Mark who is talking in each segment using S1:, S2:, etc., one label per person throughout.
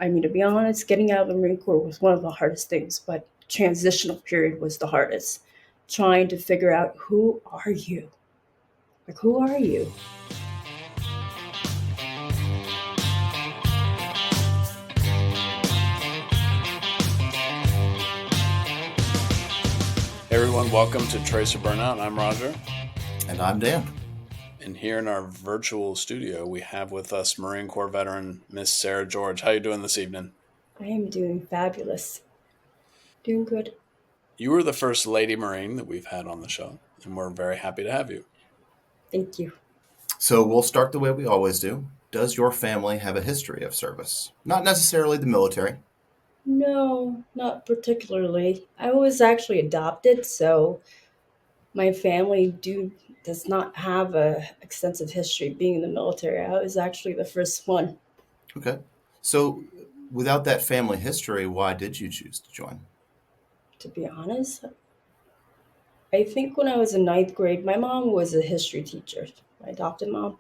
S1: I mean, to be honest, getting out of the Marine Corps was one of the hardest things, but transitional period was the hardest. Trying to figure out who are you? Like, who are you?
S2: Hey everyone, welcome to Tracer Burnout. I'm Roger,
S3: And I'm Dan.
S2: and here in our virtual studio, we have with us Marine Corps veteran Miss Sarah George. How you doing this evening?
S1: I am doing fabulous. Doing good.
S2: You were the first Lady Marine that we've had on the show, and we're very happy to have you.
S1: Thank you.
S3: So we'll start the way we always do. Does your family have a history of service? Not necessarily the military.
S1: No, not particularly. I was actually adopted, so my family do does not have a extensive history being in the military. I was actually the first one.
S3: Okay. So without that family history, why did you choose to join?
S1: To be honest, I think when I was in ninth grade, my mom was a history teacher, my adopted mom,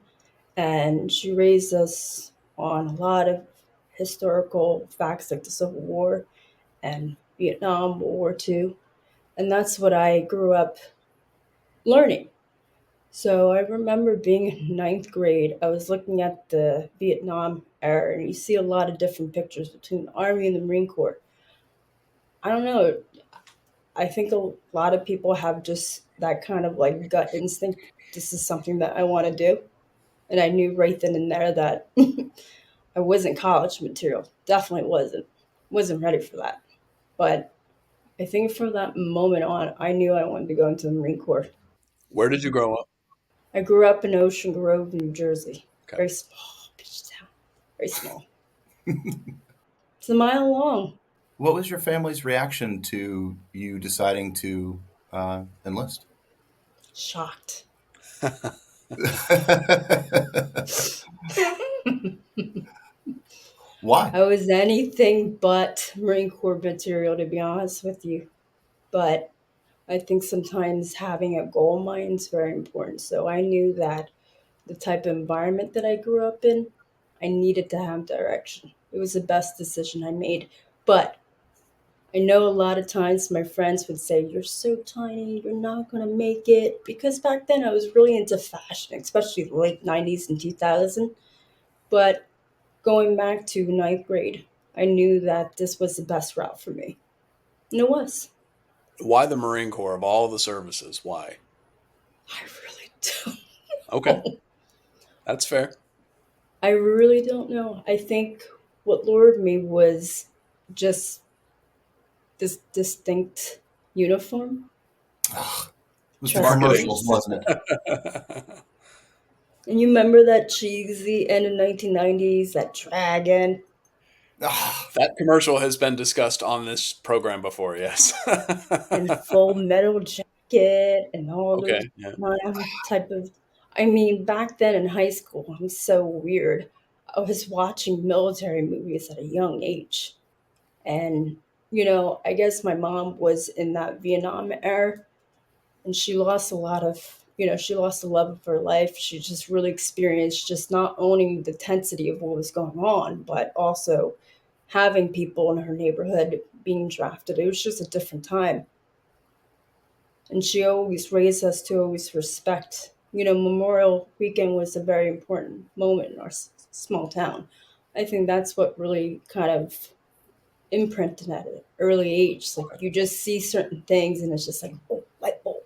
S1: and she raised us on a lot of historical facts like the Civil War and Vietnam, World War II. And that's what I grew up learning. So I remember being in ninth grade, I was looking at the Vietnam era, and you see a lot of different pictures between the Army and the Marine Corps. I don't know. I think a lot of people have just that kind of like gut instinct. This is something that I want to do. And I knew right then and there that I wasn't college material. Definitely wasn't. Wasn't ready for that. But I think from that moment on, I knew I wanted to go into the Marine Corps.
S2: Where did you grow up?
S1: I grew up in Ocean Grove, New Jersey.
S2: Okay.
S1: Very small beach town. Very small. It's a mile long.
S3: What was your family's reaction to you deciding to enlist?
S1: Shocked.
S3: Why?
S1: I was anything but Marine Corps material, to be honest with you. But I think sometimes having a goal in mind is very important. So I knew that the type of environment that I grew up in, I needed to have direction. It was the best decision I made. But I know a lot of times my friends would say, "You're so tiny, you're not going to make it." Because back then I was really into fashion, especially the late 90s and 2000. But going back to ninth grade, I knew that this was the best route for me. And it was.
S2: Why the Marine Corps of all the services? Why?
S1: I really don't
S2: Okay,
S1: know.
S2: that's fair.
S1: I really don't know. I think what lured me was just this distinct uniform.
S3: Ugh, it was the
S1: Trust me.
S2: Marketing.
S3: commercials, wasn't it?
S1: And you remember that cheesy end of 1990s, that dragon
S3: Ugh.
S2: That commercial has been discussed on this program before, yes.
S1: and full metal jacket and all those
S2: Okay, yeah.
S1: type of. I mean, back then in high school, I'm so weird. I was watching military movies at a young age. And, I guess my mom was in that Vietnam era and she lost a lot of, she lost the love of her life. She just really experienced just not owning the intensity of what was going on, but also having people in her neighborhood being drafted. It was just a different time. And she always raised us to always respect. Memorial Weekend was a very important moment in our small town. I think that's what really kind of imprinted at an early age. Like you just see certain things, and it's just like, oh, light bulb.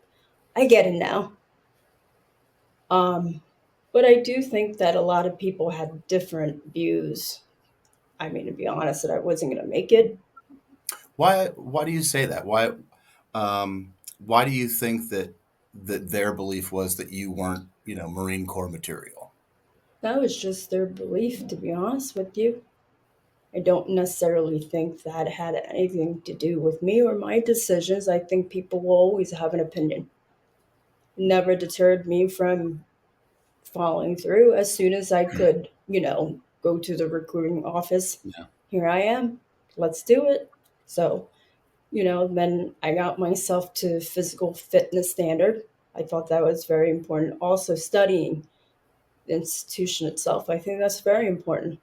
S1: I get it now. Um, but I do think that a lot of people had different views. I mean, to be honest, that I wasn't going to make it.
S3: Why do you say that? Why do you think that their belief was that you weren't, Marine Corps material?
S1: That was just their belief, to be honest with you. I don't necessarily think that had anything to do with me or my decisions. I think people will always have an opinion. It never deterred me from following through as soon as I could, go to the recruiting office.
S2: Yeah.
S1: Here I am. Let's do it. So, then I got myself to physical fitness standard. I thought that was very important. Also, studying the institution itself. I think that's very important.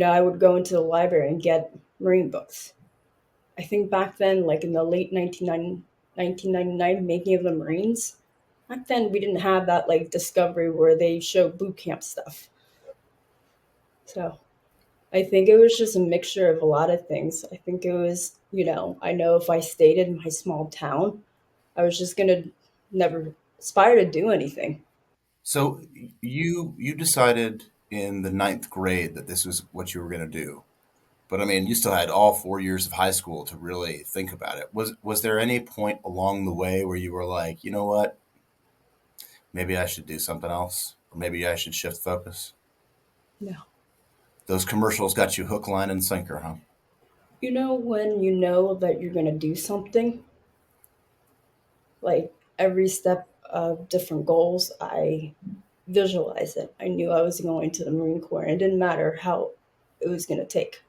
S1: I would go into the library and get marine books. I think back then, like in the late 1999 making of the Marines, back then we didn't have that like discovery where they show boot camp stuff. So I think it was just a mixture of a lot of things. I think it was, I know if I stayed in my small town, I was just going to never aspire to do anything.
S3: So you decided in the ninth grade that this was what you were going to do. But I mean, you still had all 4 years of high school to really think about it. Was there any point along the way where you were like, you know what, maybe I should do something else, or maybe I should shift focus?
S1: No.
S3: Those commercials got you hook, line, and sinker, huh?
S1: When you know that you're going to do something, like every step of different goals, I visualize it. I knew I was going to the Marine Corps, and it didn't matter how it was going to take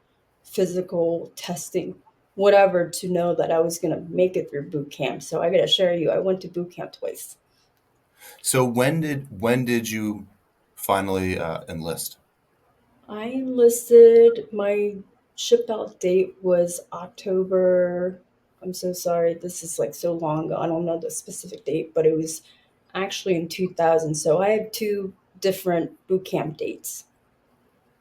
S1: physical testing, whatever, to know that I was going to make it through boot camp. So I got to share you, I went to boot camp twice.
S3: So when did you finally enlist?
S1: I enlisted, my ship out date was October. I'm so sorry. This is like so long ago. I don't know the specific date, but it was actually in 2000. So I have two different boot camp dates.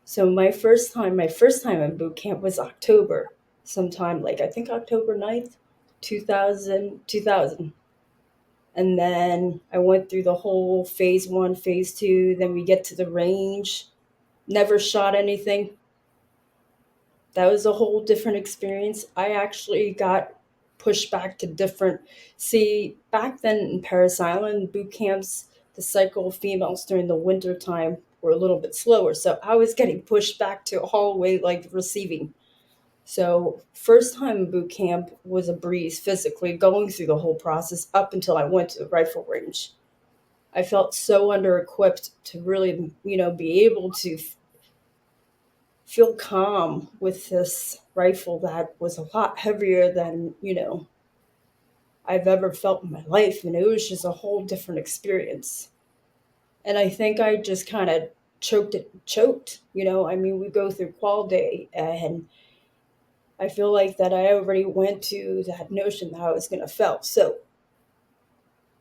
S1: So my first time in boot camp was October, sometime like I think October 9th, 2000. And then I went through the whole phase one, phase two. Then we get to the range. Never shot anything. That was a whole different experience. I actually got pushed back to different. See, back then in Paris Island, boot camps, the cycle of females during the winter time were a little bit slower. So I was getting pushed back to a hallway like receiving. So first time in boot camp was a breeze physically going through the whole process up until I went to the rifle range. I felt so under equipped to really, be able to feel calm with this rifle that was a lot heavier than, I've ever felt in my life. And it was just a whole different experience. And I think I just kind of choked. I mean, we go through qual day, and I feel like that I already went to that notion that I was going to fail. So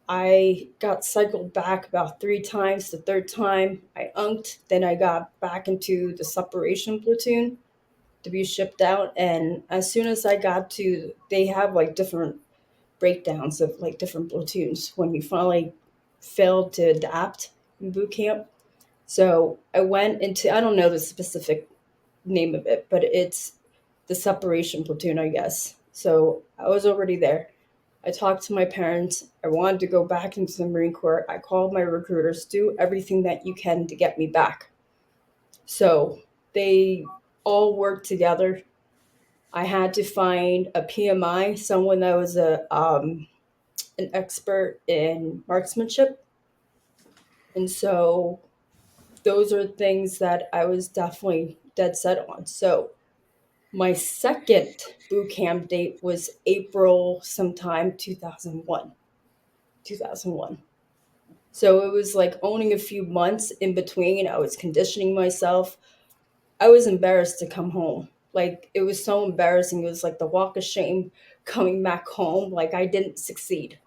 S1: I got cycled back about three times. The third time I unked, then I got back into the separation platoon to be shipped out. And as soon as I got to, they have like different breakdowns of like different platoons when you finally failed to adapt in boot camp. So I went into, I don't know the specific name of it, but it's the separation platoon, I guess. So I was already there. I talked to my parents. I wanted to go back into the Marine Corps. I called my recruiters, do everything that you can to get me back. So they all worked together. I had to find a PMI, someone that was an expert in marksmanship, and so those are things that I was definitely dead set on. So my second boot camp date was April sometime 2001. 2001. So it was like owning a few months in between. I was conditioning myself. I was embarrassed to come home. Like it was so embarrassing. It was like the walk of shame coming back home. Like I didn't succeed.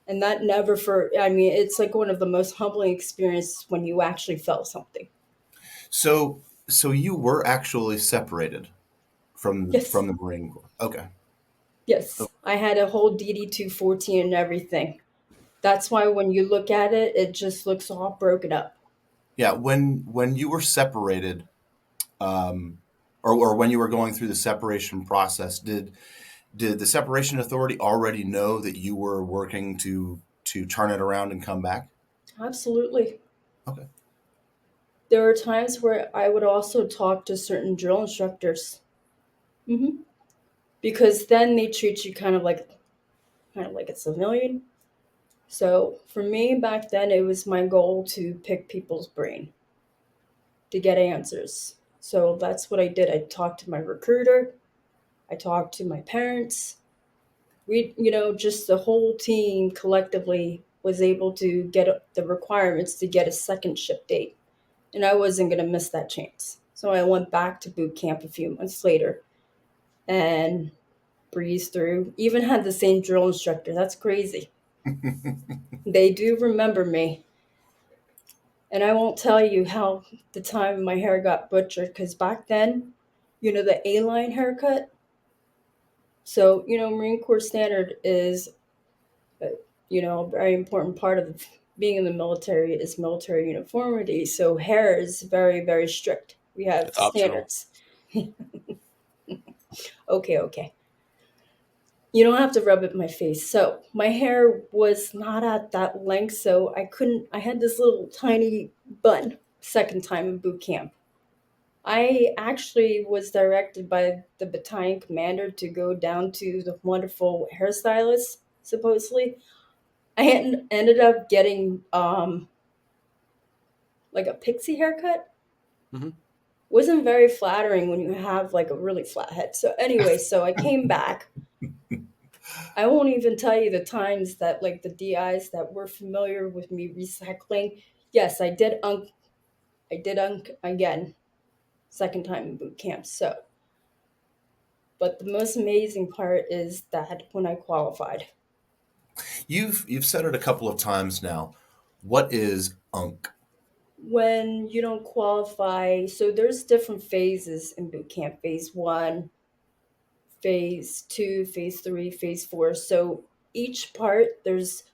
S1: And that never for I mean, it's like one of the most humbling experiences when you actually felt something.
S3: So you were actually separated from
S1: Yes.
S3: the Marine Corps. Okay. Oh,
S1: Yes. I had a whole DD 214 and everything. That's why when you look at it, it just looks all broken up.
S3: yeah. When you were separated, um, or when you were going through the separation process, did the separation authority already know that you were working to turn it around and come back?
S1: Absolutely.
S3: Okay.
S1: There were times where I would also talk to certain drill instructors. Because then they treat you kind of like a civilian. So for me back then, it was my goal to pick people's brain to get answers. So that's what I did. I talked to my recruiter. I talked to my parents. Just the whole team collectively was able to get the requirements to get a second ship date, and I wasn't going to miss that chance. So I went back to boot camp a few months later and breezed through. Even had the same drill instructor. That's crazy. They do remember me. And I won't tell you how the time my hair got butchered because back then, the A line haircut. So, Marine Corps standard is, uh, a very important part of being in the military is military uniformity. So, hair is very, very strict. We have
S2: It's optional.
S1: standards. Okay, okay. You don't have to rub it in my face. So, my hair was not at that length. So, I had this little tiny bun second time in boot camp. I actually was directed by the battalion commander to go down to the wonderful hairstylist, supposedly. Ended up getting like a pixie haircut.
S2: Hmm.
S1: Wasn't very flattering when you have like a really flat head. So anyway, so I came back. I won't even tell you the times that like the DIs that were familiar with me recycling. Yes, I did unk again, second time in boot camp. So but the most amazing part is that when I qualified,
S3: You've said it a couple of times now. What is UNC?
S1: when you don't qualify, so there's different phases in boot camp: phase one, phase two, phase three, phase four. So each part, there's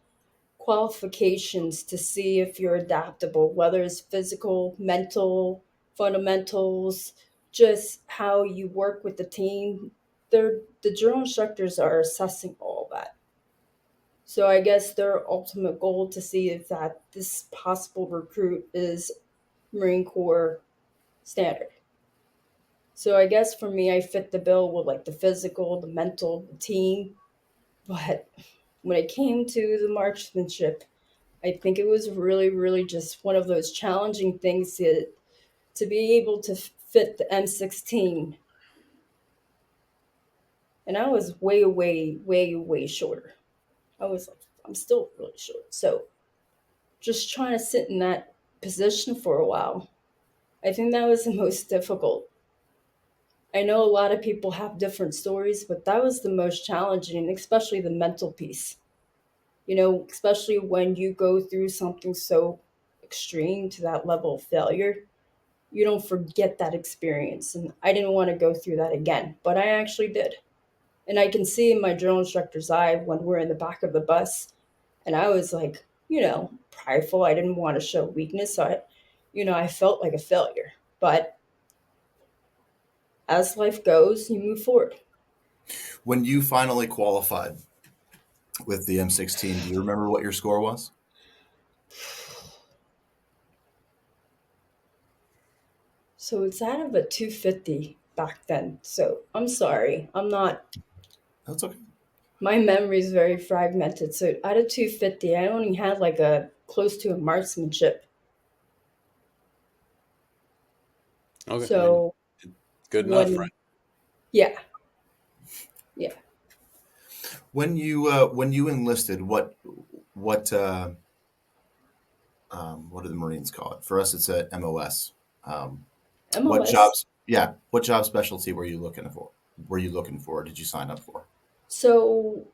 S1: qualifications to see if you're adaptable, whether it's physical, mental, fundamentals, just how you work with the team. The drill instructors are assessing all that. So I guess their ultimate goal to see if that this possible recruit is Marine Corps standard. So I guess for me, I fit the bill with like the physical, the mental, the team. But when it came to the marksmanship, I think it was really, really just one of those challenging things to be able to fit the M16. And I was way, way, way, way shorter. I was like, I'm still really short. So just trying to sit in that position for a while, I think that was the most difficult. I know a lot of people have different stories, but that was the most challenging, especially the mental piece. Especially when you go through something so extreme to that level of failure, you don't forget that experience. And I didn't want to go through that again, but I actually did. And I can see in my drill instructor's eye when we're in the back of the bus, and I was like, prideful. I didn't want to show weakness. So I felt like a failure. But as life goes, you move forward.
S3: When you finally qualified with the M16, do you remember what your score was?
S1: So it's out of a 250 back then. So I'm sorry. I'm not,
S3: That's okay.
S1: my memory is very fragmented. So out of 250, I only had like a close to a marksmanship.
S2: Okay. I mean,
S1: So
S2: good enough, right?
S1: when, yeah, yeah.
S3: When you enlisted, what do the Marines call it? For us, it's a MOS. What
S1: MLS.
S3: jobs? Yeah, what job specialty were you looking for? Were you looking for? Did you sign up for?
S1: So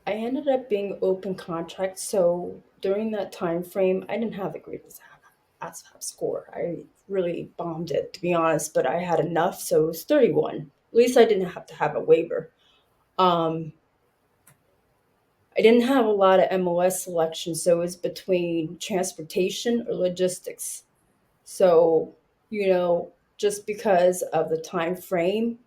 S1: I ended up being open contract. So during that time frame, I didn't have the greatest ASVAB score. I really bombed it, to be honest, but I had enough. So it was 31. At least I didn't have to have a waiver. Um, I didn't have a lot of MOS selection, so it was between transportation or logistics. So, just because of the time frame,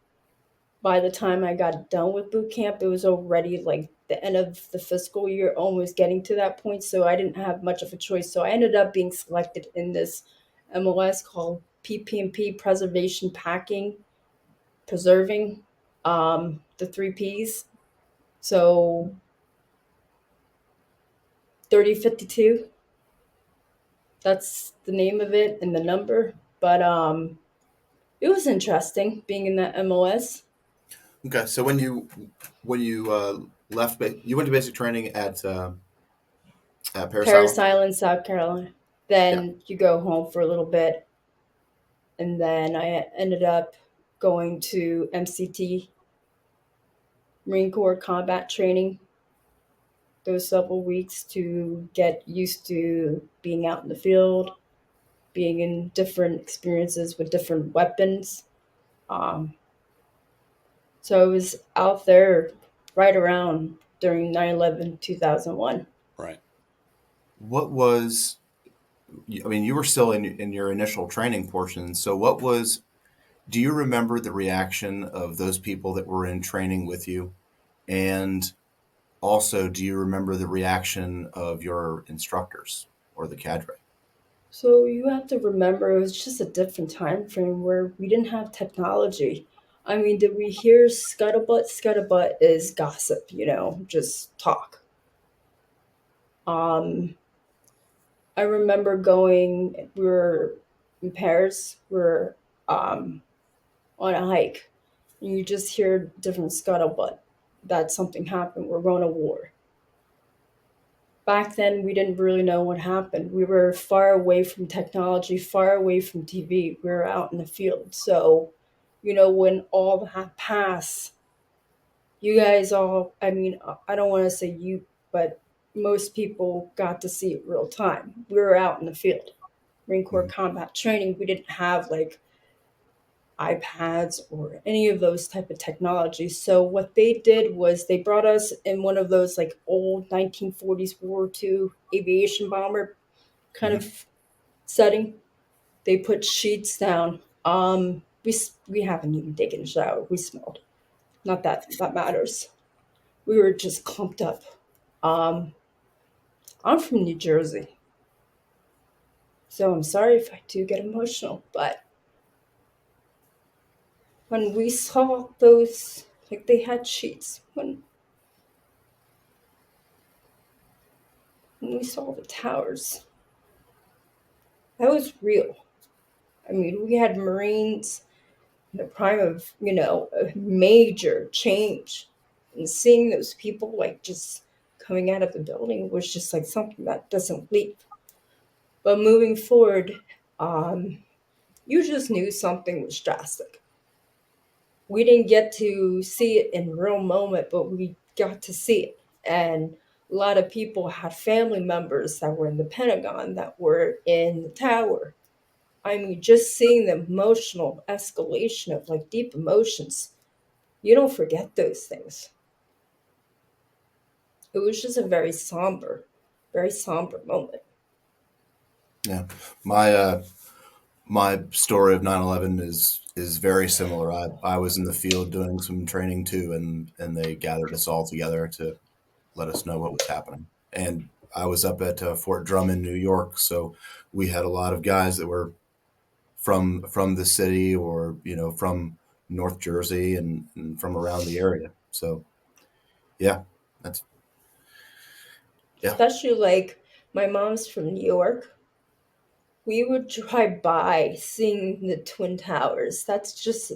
S1: by the time I got done with boot camp, it was already like the end of the fiscal year, almost getting to that point. So I didn't have much of a choice. So I ended up being selected in this MOS called PPP, preservation packing, preserving, the three P's. So 3052, that's the name of it and the number. But it was interesting being in that MOS.
S3: Okay, so when you left, you went to basic training at Paris
S1: Paris
S3: Island.
S1: Island, South Carolina.
S3: Yeah.
S1: Then you go home for a little bit. And then I ended up going to MCT, Marine Corps combat training, those several weeks to get used to being out in the field, being in different experiences with different weapons. Um, so I was out there right around during 9/11, 2001.
S2: Right.
S3: What was, I mean, you were still in your initial training portion. So what was, do you remember the reaction of those people that were in training with you? And also, do you remember the reaction of your instructors or the cadre?
S1: So you have to remember it was just a different time frame where we didn't have technology. I mean, did we hear scuttlebutt? Scuttlebutt is gossip, just talk. Um, I remember going, we were in Paris, we were um, on a hike, and you just hear different scuttlebutt that something happened, we're going to war. Back then, we didn't really know what happened. We were far away from technology, far away from TV. We were out in the field. So, when all that passed, you guys all, I mean, I don't want to say you, but most people got to see it real time. We were out in the field. Marine Corps
S3: Mhm.
S1: combat training, we didn't have like iPads or any of those type of technologies. So what they did was they brought us in one of those like old 1940s World War II aviation bomber kind
S3: Mhm.
S1: of setting. They put sheets down. We haven't even taken a shower. We smelled. Not that that matters. We were just clumped up. Um, I'm from New Jersey, so I'm sorry if I do get emotional, but when we saw those, like they had sheets, when we saw the towers, that was real. I mean, we had Marines in the prime of, a major change. And seeing those people like just coming out of the building was just like something that doesn't leave. But moving forward, you just knew something was drastic. We didn't get to see it in real moment, but we got to see it. And a lot of people had family members that were in the Pentagon that were in the tower. I mean, just seeing the emotional escalation of like deep emotions, you don't forget those things. It was just a very somber moment.
S3: Yeah. My my story of 9/11 is very similar. I was in the field doing some training too, and they gathered us all together to let us know what was happening. And I was up at Fort Drum in New York, so we had a lot of guys that were from the city or from North Jersey and from around the area. So yeah, that's yeah.
S1: Especially like my mom's from New York. We would drive by seeing the Twin Towers. That's just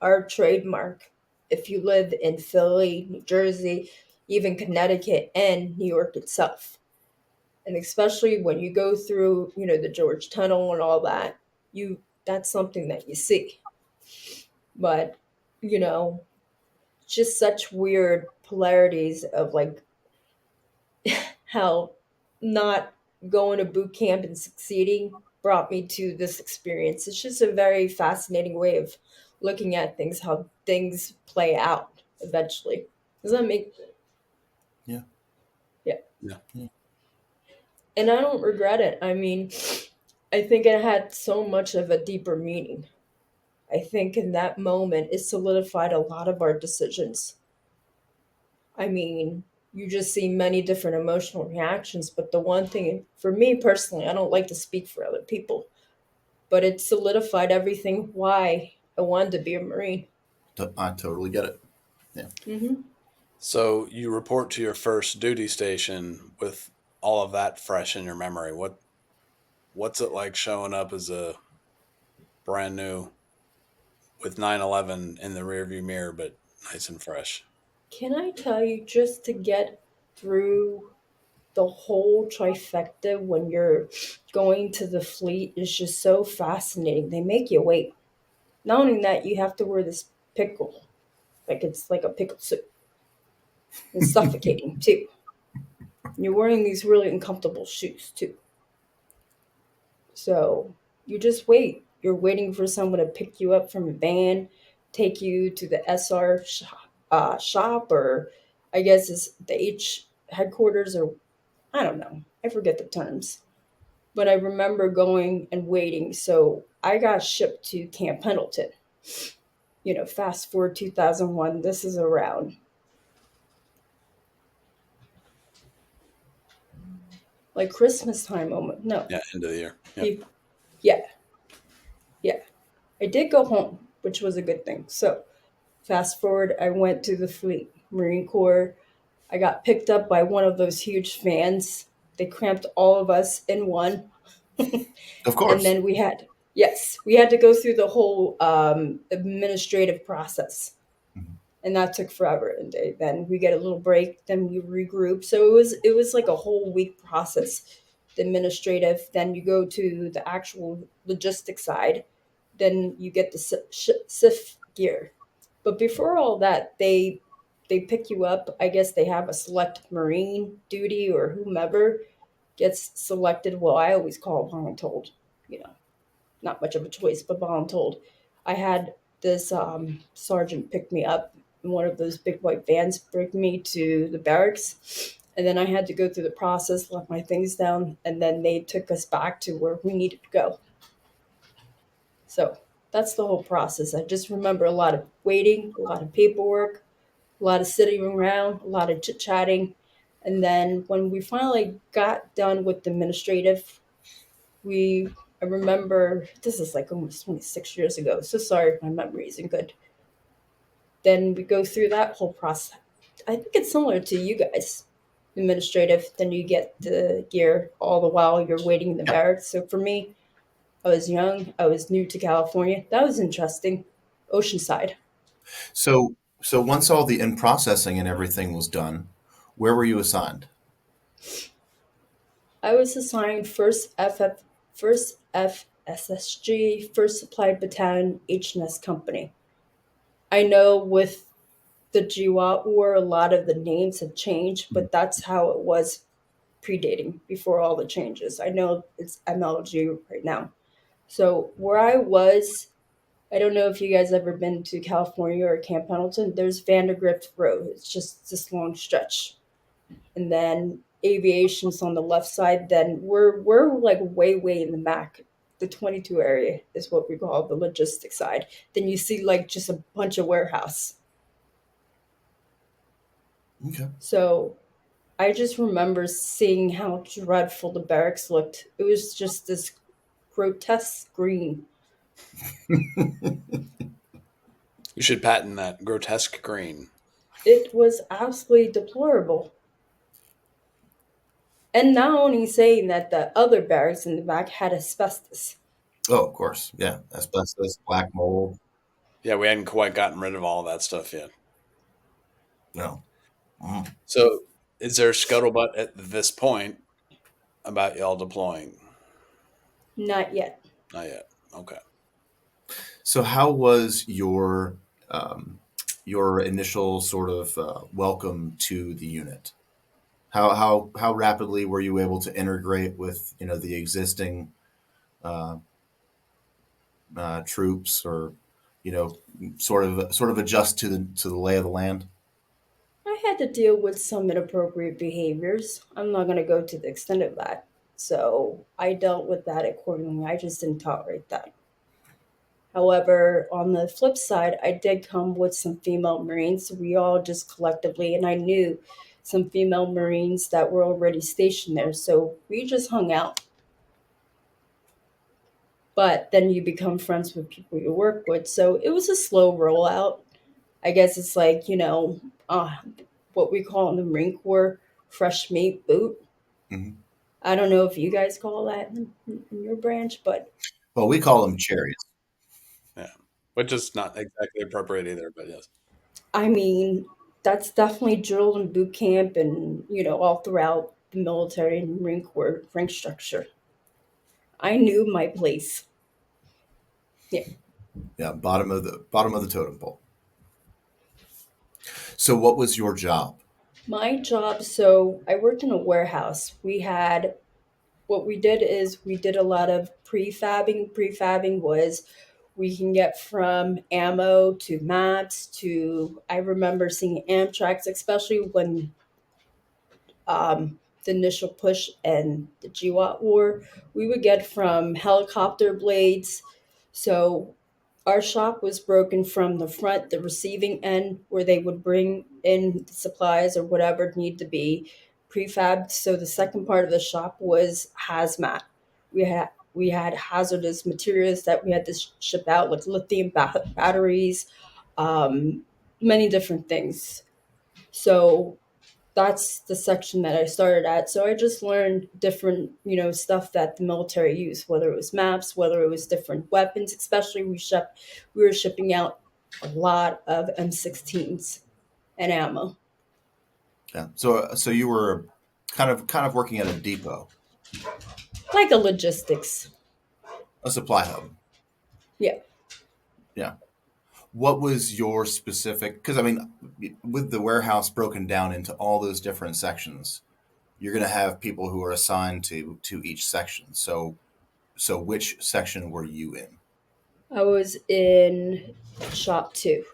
S1: our trademark. If you live in Philly, New Jersey, even Connecticut and New York itself. And especially when you go through, the George Tunnel and all that, you that's something that you see. But, you know, just such weird polarities of like how not going to boot camp and succeeding brought me to this experience. It's just a very fascinating way of looking at things, how things play out eventually. Does that make
S3: Yeah.
S1: yeah.
S2: Yeah.
S3: Yeah.
S1: And I don't regret it. I mean, I think it had so much of a deeper meaning. I think in that moment it solidified a lot of our decisions. I mean, you just see many different emotional reactions, but the one thing for me personally, I don't like to speak for other people, but it solidified everything why I wanted to be a Marine.
S3: I totally get it. Yeah.
S1: Hmm.
S2: So you report to your first duty station with all of that fresh in your memory. What's it like showing up as a brand new with 9/11 in the rearview mirror, but nice and fresh?
S1: Can I tell you, just to get through the whole trifecta when you're going to the fleet is just so fascinating. They make you wait. Not only that, you have to wear this pickle, like it's like a pickle suit. It's suffocating too. You're wearing these really uncomfortable shoes too. So you just wait. You're waiting for someone to pick you up from a van, take you to the shop, or I guess it's the H headquarters, or I don't know. I forget the terms. But I remember going and waiting. So I got shipped to Camp Pendleton. Fast forward 2001. This is around like Christmas time moment. No,
S2: Yeah, end of the year. Yep.
S1: be, yeah, yeah. I did go home, which was a good thing. So fast forward, I went to the fleet, Marine Corps. I got picked up by one of those huge vans. They cramped all of us in one.
S3: Of
S1: And
S3: course.
S1: then yes, we had to go through the whole administrative process.
S3: Mhm.
S1: And that took forever. And then we get a little break, then we regroup. So it was like a whole week process. The administrative, then you go to the actual logistic side, then you get the SIF gear. But before all that, they pick you up. I guess they have a select Marine duty or whomever gets selected. Well, I always call voluntold. You know, not much of a choice, but voluntold. I had this sergeant pick me up in one of those big white vans, bring me to the barracks, and then I had to go through the process, left my things down, and then they took us back to where we needed to go. So that's the whole process. I just remember a lot of waiting, a lot of paperwork, a lot of sitting around, a lot of chit chatting. And then when we finally got done with the administrative, we I remember this is like almost 26 years ago. So sorry if my memory isn't good. Then we go through that whole process. I think it's similar to you guys. Administrative, then you get the gear all the while you're waiting in the
S3: Yeah.
S1: barracks. So for me, I was young, I was new to California. That was interesting. Oceanside.
S3: So once all the in processing and everything was done, where were you assigned?
S1: I was assigned first FSSG, First Supply Battalion HNS Company. I know with the GWAT war, a lot of the names have changed,
S3: Mhm.
S1: but that's how it was predating before all the changes. I know it's MLG right now. So where I was, I don't know if you guys ever been to California or Camp Pendleton. There's Vandergrift Road. It's just this long stretch, and then aviation's on the left side. Then we're like way in the back. The 22 area is what we call the logistics side. Then you see like just a bunch of warehouse.
S3: Okay.
S1: So I just remember seeing how dreadful the barracks looked. It was just this grotesque green.
S2: You should patent that grotesque green.
S1: It was absolutely deplorable. And not only saying that the other barracks in the back had asbestos.
S3: Oh, of course. Yeah. Asbestos, black mold.
S2: Yeah, we hadn't quite gotten rid of all that stuff yet.
S3: No. Mm.
S2: So, is there scuttlebutt at this point about y'all deploying?
S1: Not yet.
S2: Not yet. Okay.
S3: So how was um, your initial sort of welcome to the unit? How rapidly were you able to integrate with the existing uh, troops, or sort of adjust to the lay of the land?
S1: I had to deal with some inappropriate behaviors. I'm not going to go to the extent of that. So I dealt with that accordingly. I just didn't tolerate that. However, on the flip side, I did come with some female Marines. We all just collectively, and I knew some female Marines that were already stationed there. So we just hung out. But then you become friends with people you work with. So it was a slow rollout. I guess it's like, uh, what we call in the Marine Corps fresh meat boot.
S3: Hmm.
S1: I don't know if you guys call that in your branch, but
S3: Well, we call them cherries.
S2: Yeah. Which is not exactly appropriate either, but yes.
S1: I mean, that's definitely drilled in boot camp and, all throughout the military and Marine Corps rank structure. I knew my place. Yeah.
S3: Yeah, bottom of the totem pole. So what was your job?
S1: My job, so I worked in a warehouse. We had, what we did is we did a lot of prefabbing. Prefabbing was we can get from ammo to maps to, I remember seeing Amtrak's, especially when the initial push and the GWAT war, we would get from helicopter blades. So our shop was broken from the front, the receiving end, where they would bring in the supplies or whatever needed to be prefabbed. So the second part of the shop was hazmat. We had hazardous materials that we had to ship out, like lithium batteries, um, many different things. So that's the section that I started at. So I just learned different, stuff that the military used, whether it was maps, whether it was different weapons. Especially we were shipping out a lot of M16s and ammo,
S3: Yeah. So you were kind of working at a depot,
S1: like a logistics.
S3: a supply hub.
S1: Yeah,
S3: Yeah. What was your specific? Because I mean, with the warehouse broken down into all those different sections, you're going to have people who are assigned to each section. So which section were you in?
S1: I was in shop two.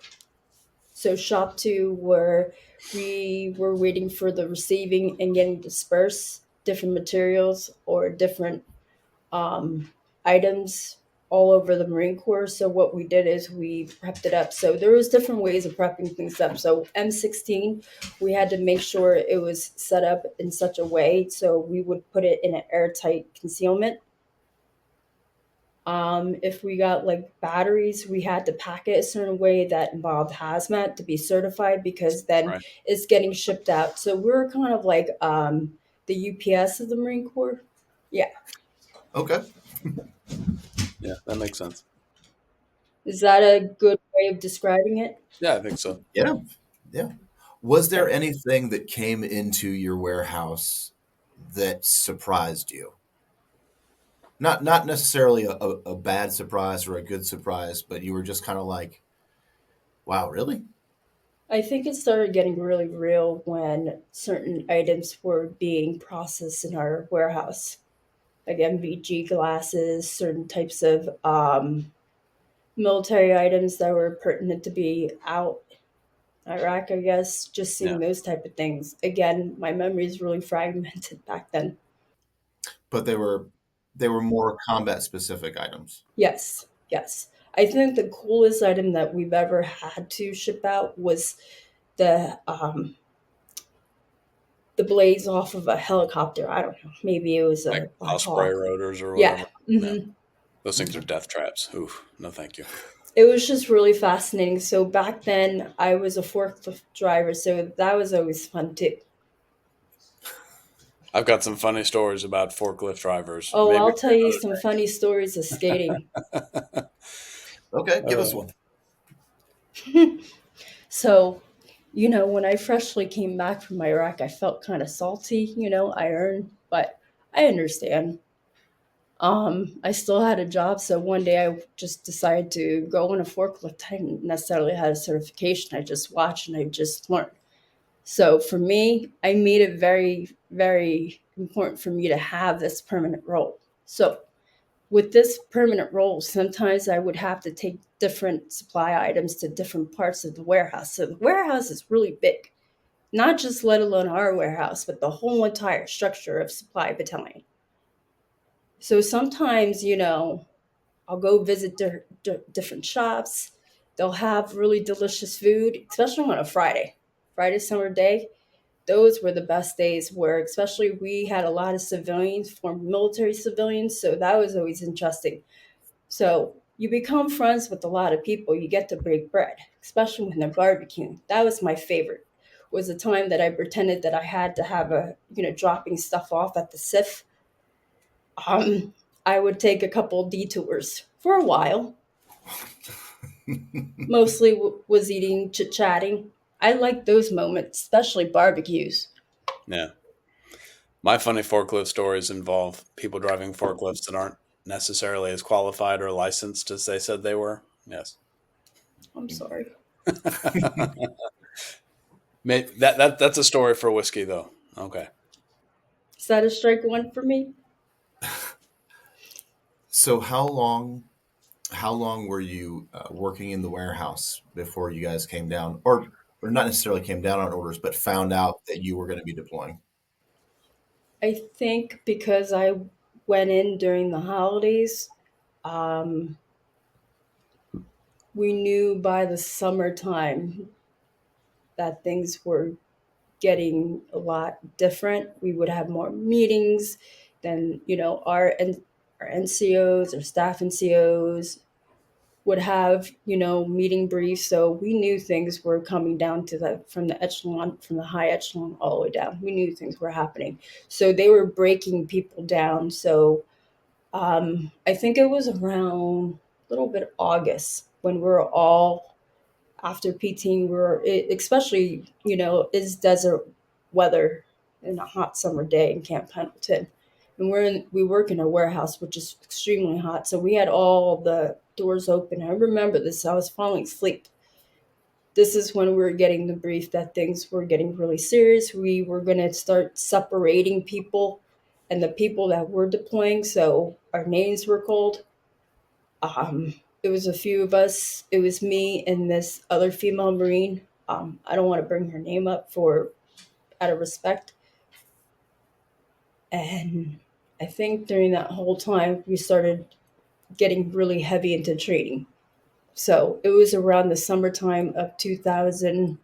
S1: So shop two, where we were waiting for the receiving and getting dispersed different materials or different items all over the Marine Corps. So what we did is we prepped it up. So there was different ways of prepping things up. So M16, we had to make sure it was set up in such a way so we would put it in an airtight concealment. If we got like batteries, we had to pack it a certain way that involved hazmat to be certified because then
S2: Right.
S1: it's getting shipped out. So we're kind of like the UPS of the Marine Corps. Yeah.
S3: Okay.
S2: Yeah, that makes sense.
S1: Is that a good way of describing it?
S2: Yeah, I think so.
S3: Yeah. Yeah. Was there
S1: Okay.
S3: anything that came into your warehouse that surprised you? Not necessarily a bad surprise or a good surprise, but you were just kind of like, wow, really?
S1: I think it started getting really real when certain items were being processed in our warehouse, like MVG glasses, certain types of military items that were pertinent to be out in Iraq, I guess. Just
S2: Yeah.
S1: seeing those type of things. Again, my memory is really fragmented back then.
S3: But they were more combat specific items.
S1: Yes, yes. I think the coolest item that we've ever had to ship out was the blades off of a helicopter. I don't know. Maybe it was
S2: Like
S1: a Black
S2: Osprey
S1: Hawk.
S2: rotors or
S1: Yeah.
S2: whatever. Yeah.
S1: hmm
S2: Those things are death traps. Oof. No, thank you.
S1: It was just really fascinating. So back then, I was a forklift driver, so that was always fun too.
S2: I've got some funny stories about forklift drivers.
S1: Oh,
S2: Maybe
S1: I'll tell you some funny stories of skating.
S2: another
S3: Okay, give us
S2: day.
S3: one.
S1: So, when I freshly came back from Iraq, I felt kind of salty. I earned, but I understand. I still had a job, so one day I just decided to go on a forklift. I didn't necessarily have a certification. I just watched and I just learned. So for me, I made it very, very important for me to have this permanent role. So with this permanent role, sometimes I would have to take different supply items to different parts of the warehouse. So the warehouse is really big, not just let alone our warehouse, but the whole entire structure of supply battalion. So sometimes, I'll go visit different shops. They'll have really delicious food, especially on a Friday. Friday summer day, those were the best days where especially we had a lot of civilians, former military civilians, so that was always interesting. So you become friends with a lot of people. You get to break bread, especially when they're barbecuing. That was my favorite. Was the time that I pretended that I had to have dropping stuff off at the SIF. Um, I would take a couple detours for a while. Mostly was eating, chit chatting. I like those moments, especially barbecues.
S2: Yeah. My funny forklift stories involve people driving forklifts that aren't necessarily as qualified or licensed as they said they were. Yes.
S1: I'm sorry.
S2: That's a story for whiskey, though. Okay.
S1: Is that a strike one for me?
S3: So how long were you working in the warehouse before you guys came down, or not necessarily came down on orders, but found out that you were going to be deploying?
S1: I think because I went in during the holidays, um, we knew by the summertime that things were getting a lot different. We would have more meetings than, our NCOs or staff NCOs would have, meeting briefs. So we knew things were coming down to the from the echelon, from the high echelon all the way down. We knew things were happening. So they were breaking people down. So I think it was around a little bit August when we were all after PT. Especially, is desert weather in a hot summer day in Camp Pendleton. And we work in a warehouse, which is extremely hot. So we had all the doors open. I remember this. I was falling asleep. This is when we were getting the brief that things were getting really serious. We were going to start separating people and the people that were deploying. So our names were called. It was a few of us. It was me and this other female Marine. I don't want to bring her name up for out of respect. And I think during that whole time, we started getting really heavy into training. So it was around the summertime of 2002.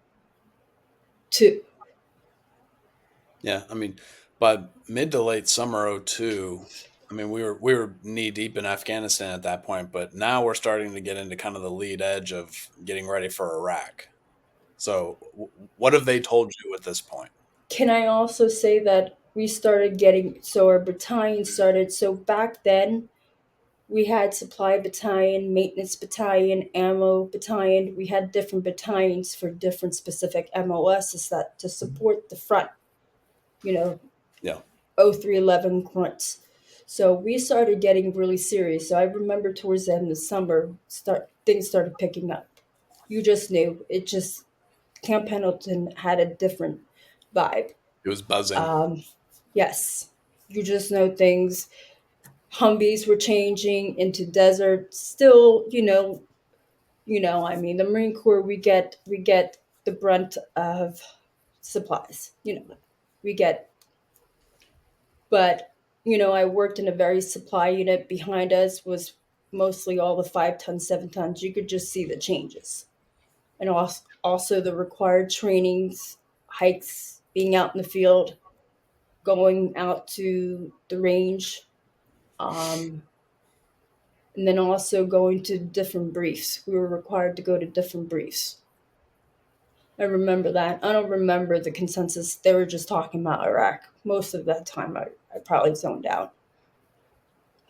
S2: Yeah, I mean, by mid to late summer '02, I mean we were knee deep in Afghanistan at that point, but now we're starting to get into kind of the lead edge of getting ready for Iraq. So, what have they told you at this point?
S1: Can I also say that we started getting, so our battalion started, so back then we had supply battalion, maintenance battalion, ammo battalion. We had different battalions for different specific MOSs that to support the front, you know,
S2: Yeah,
S1: 0311 grunts. So we started getting really serious. So I remember towards the end of the summer, things started picking up. You just knew it. Just Camp Pendleton had a different vibe.
S2: it was buzzing.
S1: Um, yes, you just know things. Humvees were changing into desert. Still, I mean, the Marine Corps, we get the brunt of supplies. We get, but I worked in a very supply unit. Behind us was mostly all the 5 tons, 7 tons. You could just see the changes, and also the required trainings, hikes, being out in the field, going out to the range, um, and then also going to different briefs. We were required to go to different briefs. I remember that. I don't remember the consensus. They were just talking about Iraq. Most of that time, I probably zoned out.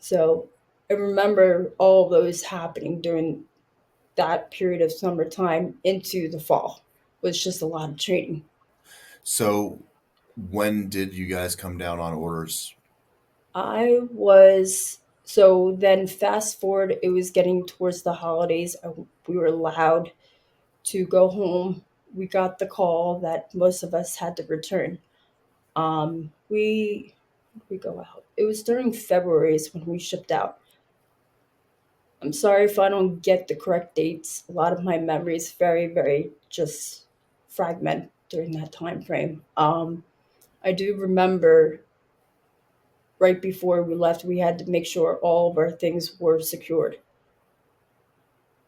S1: So I remember all those happening during that period of summertime into the fall. It was just a lot of training.
S3: So when did you guys come down on orders?
S1: I was so then fast forward. It was getting towards the holidays. We were allowed to go home. We got the call that most of us had to return. We go out. It was during February is when we shipped out. I'm sorry if I don't get the correct dates. A lot of my memory is very, very just fragment during that time frame. I do remember right before we left, we had to make sure all of our things were secured,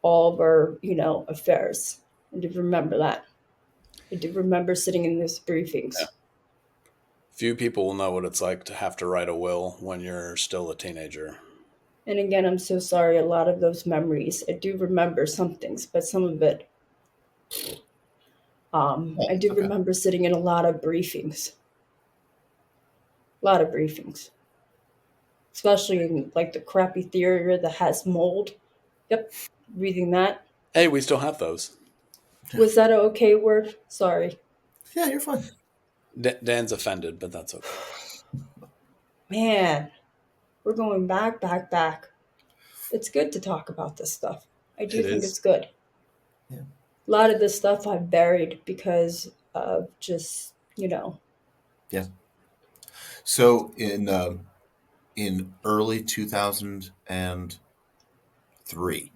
S1: all of our, affairs. I do remember that. I do remember sitting in those
S2: Yeah.
S1: briefings.
S2: Few people will know what it's like to have to write a will when you're still a teenager.
S1: And again, I'm so sorry. A lot of those memories, I do remember some things, but some of it,
S3: Oh,
S1: I
S3: it's
S1: do
S3: okay.
S1: remember sitting in a lot of briefings, especially in like the crappy theater that has mold. Yep, reading that.
S2: Hey, we still have those.
S1: Was that an okay word? Sorry.
S3: Yeah, you're fine.
S2: Dan's offended, but that's okay.
S1: Man, we're going back, back, back. It's good to talk about this stuff. I do
S2: It
S1: think
S2: is.
S1: it's good.
S3: Yeah.
S1: A lot of this stuff I've buried because of just,
S3: Yeah. So in early 2003,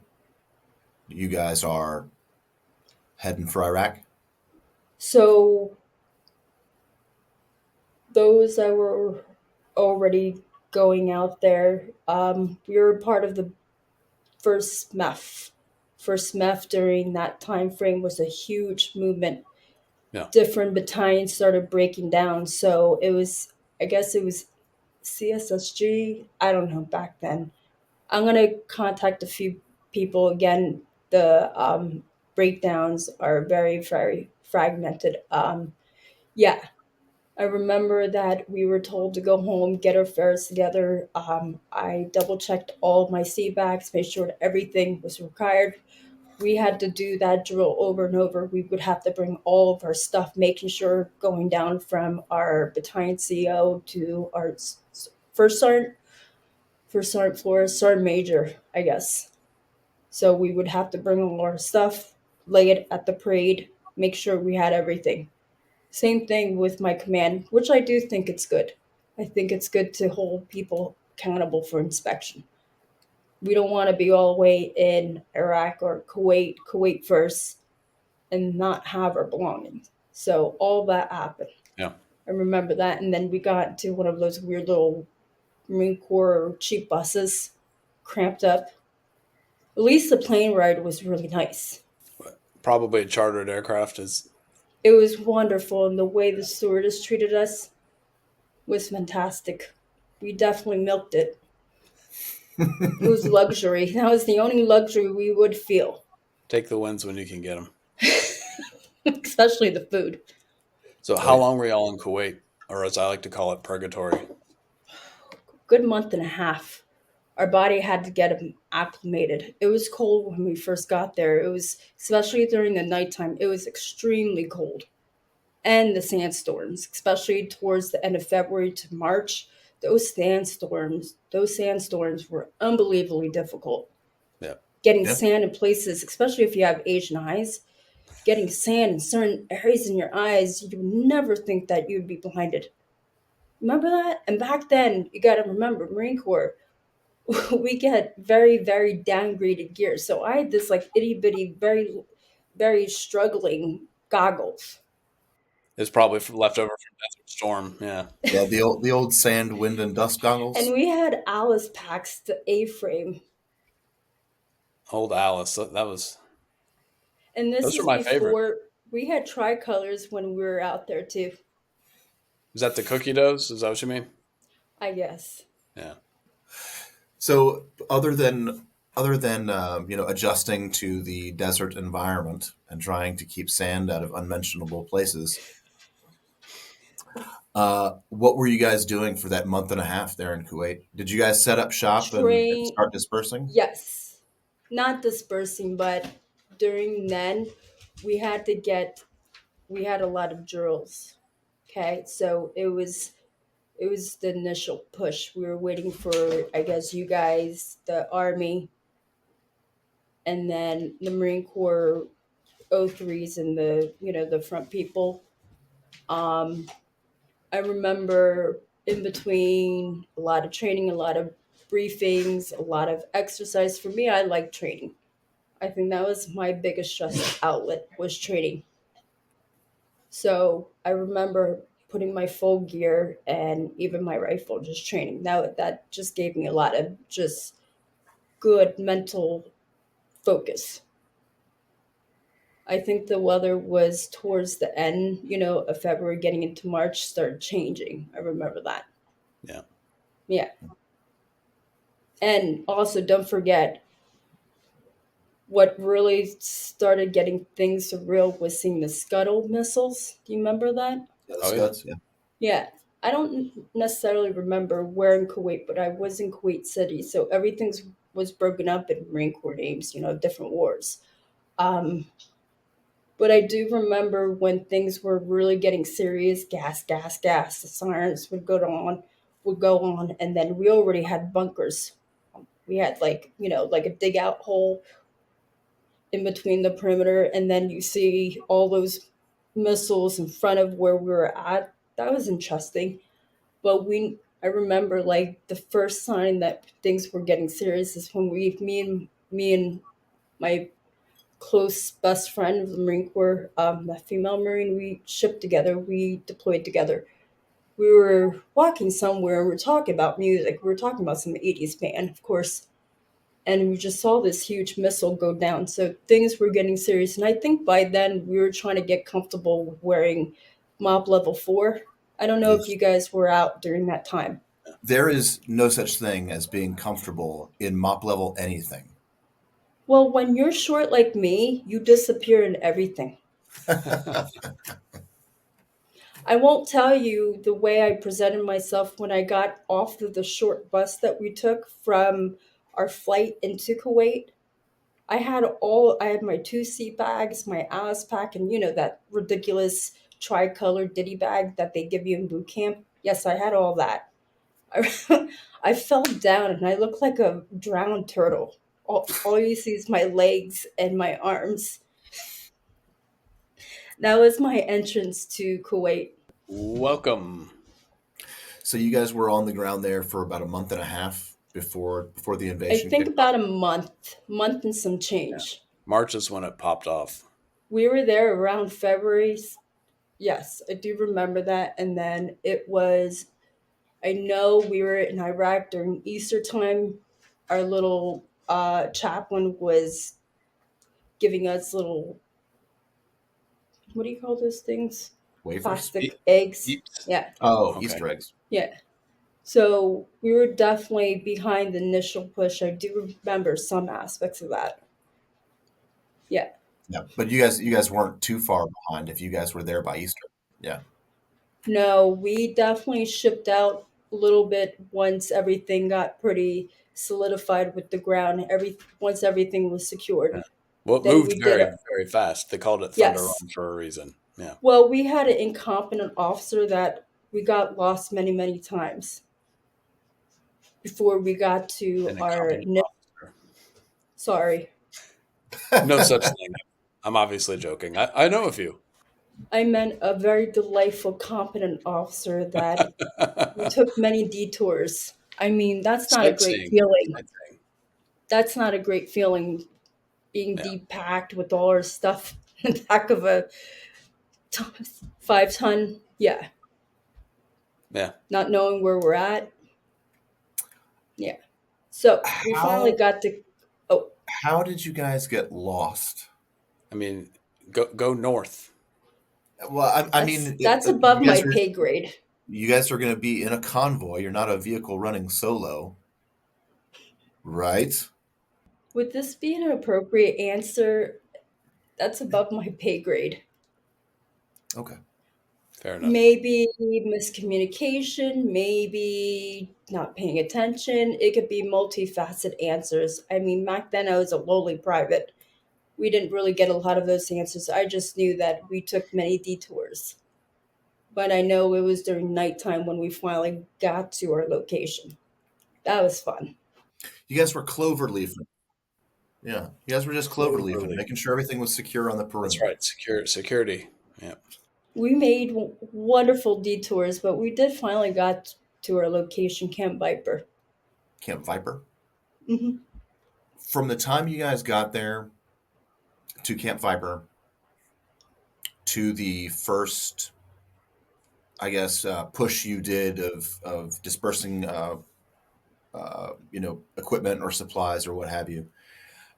S3: you guys are heading for Iraq.
S1: So those that were already going out there, we were part of the first MEF. First MEF during that time frame was a huge movement.
S2: Yeah.
S1: Different battalions started breaking down. So it was, I guess it was CSSG. I don't know back then. I'm gonna contact a few people again. The breakdowns are very, very fragmented. Yeah, I remember that we were told to go home, get our affairs together. I double checked all of my CBACs, made sure that everything was required. We had to do that drill over and over. We would have to bring all of our stuff, making sure going down from our battalion CO to our first sergeant, first sergeant Flores, sergeant major, I guess. So we would have to bring all our stuff, lay it at the parade, make sure we had everything. Same thing with my command, which I do think it's good. I think it's good to hold people accountable for inspection. We don't want to be all the way in Iraq or Kuwait first, and not have our belongings. So all that happened.
S2: Yeah.
S1: I remember that. And then we got to one of those weird little Marine Corps cheap buses, cramped up. At least the plane ride was really nice.
S2: Probably a chartered aircraft is.
S1: It was wonderful, and the way the stewardess treated us was fantastic. We definitely milked it. It was luxury. That was the only luxury we would feel,
S2: Take the wins when you can get them.
S1: especially the food.
S2: So,
S3: Oh
S2: how
S3: yeah.
S2: long were y'all in Kuwait, or as I like to call it, purgatory?
S1: Good month and a half. Our body had to get acclimated. It was cold when we first got there. It was, especially during the nighttime, it was extremely cold. And the sandstorms, especially towards the end of February to March, those sandstorms were unbelievably difficult.
S2: Yeah.
S1: Getting
S3: Yeah.
S1: sand in places, especially if you have Asian eyes, getting sand in certain areas in your eyes, you would never think that you'd be blinded. Remember that? And back then, you got to remember, Marine Corps, we get very, very downgraded gear. So I had this like itty bitty, very, very struggling goggles.
S2: It's probably left over from Desert Storm. Yeah.
S3: Yeah. The old sand, wind, and dust
S1: And
S3: goggles.
S1: we had Alice packs, the A frame.
S2: Old Alice. That was.
S1: And this
S2: Those are
S1: is
S2: my favorite.
S1: before we had tricolors when we were out there too,
S2: Is that the cookie doughs? Is that what you mean?
S1: I guess.
S2: Yeah.
S3: So other than adjusting to the desert environment and trying to keep sand out of unmentionable places, what were you guys doing for that month and a half there in Kuwait? Did you guys set up shop and
S1: Train,
S3: start dispersing?
S1: yes. Not dispersing, but during then, we had to get, we had a lot of drills. Okay, so it was the initial push. We were waiting for, I guess, you guys, the Army, and then the Marine Corps O3s and the front people. Um, I remember in between a lot of training, a lot of briefings, a lot of exercise. For me, I like training. I think that was my biggest stress outlet was training. So I remember putting my full gear and even my rifle just training. Now that just gave me a lot of just good mental focus. I think the weather was towards the end, of February, getting into March, started changing. I remember that.
S2: Yeah.
S1: Yeah. And also, don't forget, what really started getting things surreal was seeing the Scuttle missiles. Do you remember that?
S3: Yeah, the
S2: Oh yeah.
S3: Scuds. Yeah.
S1: Yeah. I don't necessarily remember where in Kuwait, but I was in Kuwait City. So everything was broken up in Marine Corps names, different wars. Um, but I do remember when things were really getting serious, gas, gas, gas, the sirens would go on. would go on, and then we already had bunkers. We had like, like a dig out hole in between the perimeter, and then you see all those missiles in front of where we were at. That was interesting. But I remember like the first sign that things were getting serious is when me and my close best friend of the Marine Corps, that female Marine, we shipped together, we deployed together. We were walking somewhere and we are talking about music. We were talking about some 80s band, of course, and we just saw this huge missile go down. So things were getting serious. And I think by then we were trying to get comfortable with wearing Mob Level 4. I don't know if
S3: Yes.
S1: you guys were out during that time.
S3: There is no such thing as being comfortable in mop level anything.
S1: Well, when you're short like me, you disappear in everything. I won't tell you the way I presented myself when I got off of the short bus that we took from our flight into Kuwait. I had my two seat bags, my Alice pack, and that ridiculous tricolor ditty bag that they give you in boot camp. Yes, I had all that. I, I fell down and I looked like a drowned turtle. All you see is my legs and my arms. That was my entrance to Kuwait.
S2: Welcome.
S3: So you guys were on the ground there for about a month and a half before the
S1: I
S3: invasion
S1: think
S3: kicked off.
S1: about a month and some
S2: Yeah.
S1: change.
S2: March is when it popped off.
S1: We were there around February. Yes, I do remember that. And then I know we were in Iraq during Easter time. Our little chaplain was giving us little, what do you call those things?
S3: Wafers?
S2: Pe-
S1: Plastic eggs.
S2: Peeps.
S1: Yeah,
S3: Oh,
S2: Okay.
S3: Easter eggs.
S1: yeah. So we were definitely behind the initial push. I do remember some aspects of that. Yeah.
S3: Yeah. But you guys weren't too far behind if you guys were there by Easter. Yeah.
S1: No, we definitely shipped out a little bit once everything got pretty solidified with the ground. Once everything was
S2: Yeah.
S1: secured,
S2: Well, it
S1: then
S2: moved
S1: we did
S2: very,
S1: a
S2: very fast. They called it Thunder
S1: yes.
S2: Run for a reason. Yeah.
S1: Well, we had an incompetent officer that we got lost many, many times before we got to
S2: An
S1: our.
S2: incompetent officer.
S1: Sorry,
S2: No such thing. I'm obviously joking. I know a few.
S1: I meant a very delightful, competent officer that we took many detours. I mean, that's not a great
S2: Sightseeing.
S1: feeling.
S2: Sightseeing.
S1: That's not a great feeling being
S2: Yeah.
S1: deep packed with all our stuff in the back of a t- 5 ton. Yeah,
S2: Yeah.
S1: not knowing where we're at. Yeah. So we finally
S3: How
S1: got to. Oh,
S3: how did you guys get lost?
S2: I mean, go north.
S3: Well, I mean,
S1: that's above
S3: you
S1: my
S3: guys are
S1: pay grade.
S3: you guys are going to be in a convoy. You're not a vehicle running solo, right?
S1: Would this be an appropriate answer? That's above my pay grade.
S3: Okay.
S2: Fair enough.
S1: Maybe miscommunication, maybe not paying attention. It could be multifaceted answers. I mean, back then I was a lowly private. We didn't really get a lot of those answers. I just knew that we took many detours. But I know it was during nighttime when we finally got to our location. That was fun.
S3: You guys were clover leafing. Yeah. You guys were just clover leafing,
S2: Cloverleaf.
S3: making sure everything was secure on the
S2: That's
S3: perimeter.
S2: right. Security. Yeah.
S1: We made wonderful detours, but we did finally got to our location, Camp Viper.
S3: Camp Viper.
S1: Hmm.
S3: From the time you guys got there to Camp Viper to the first, I guess, push you did of dispersing, equipment or supplies or what have you,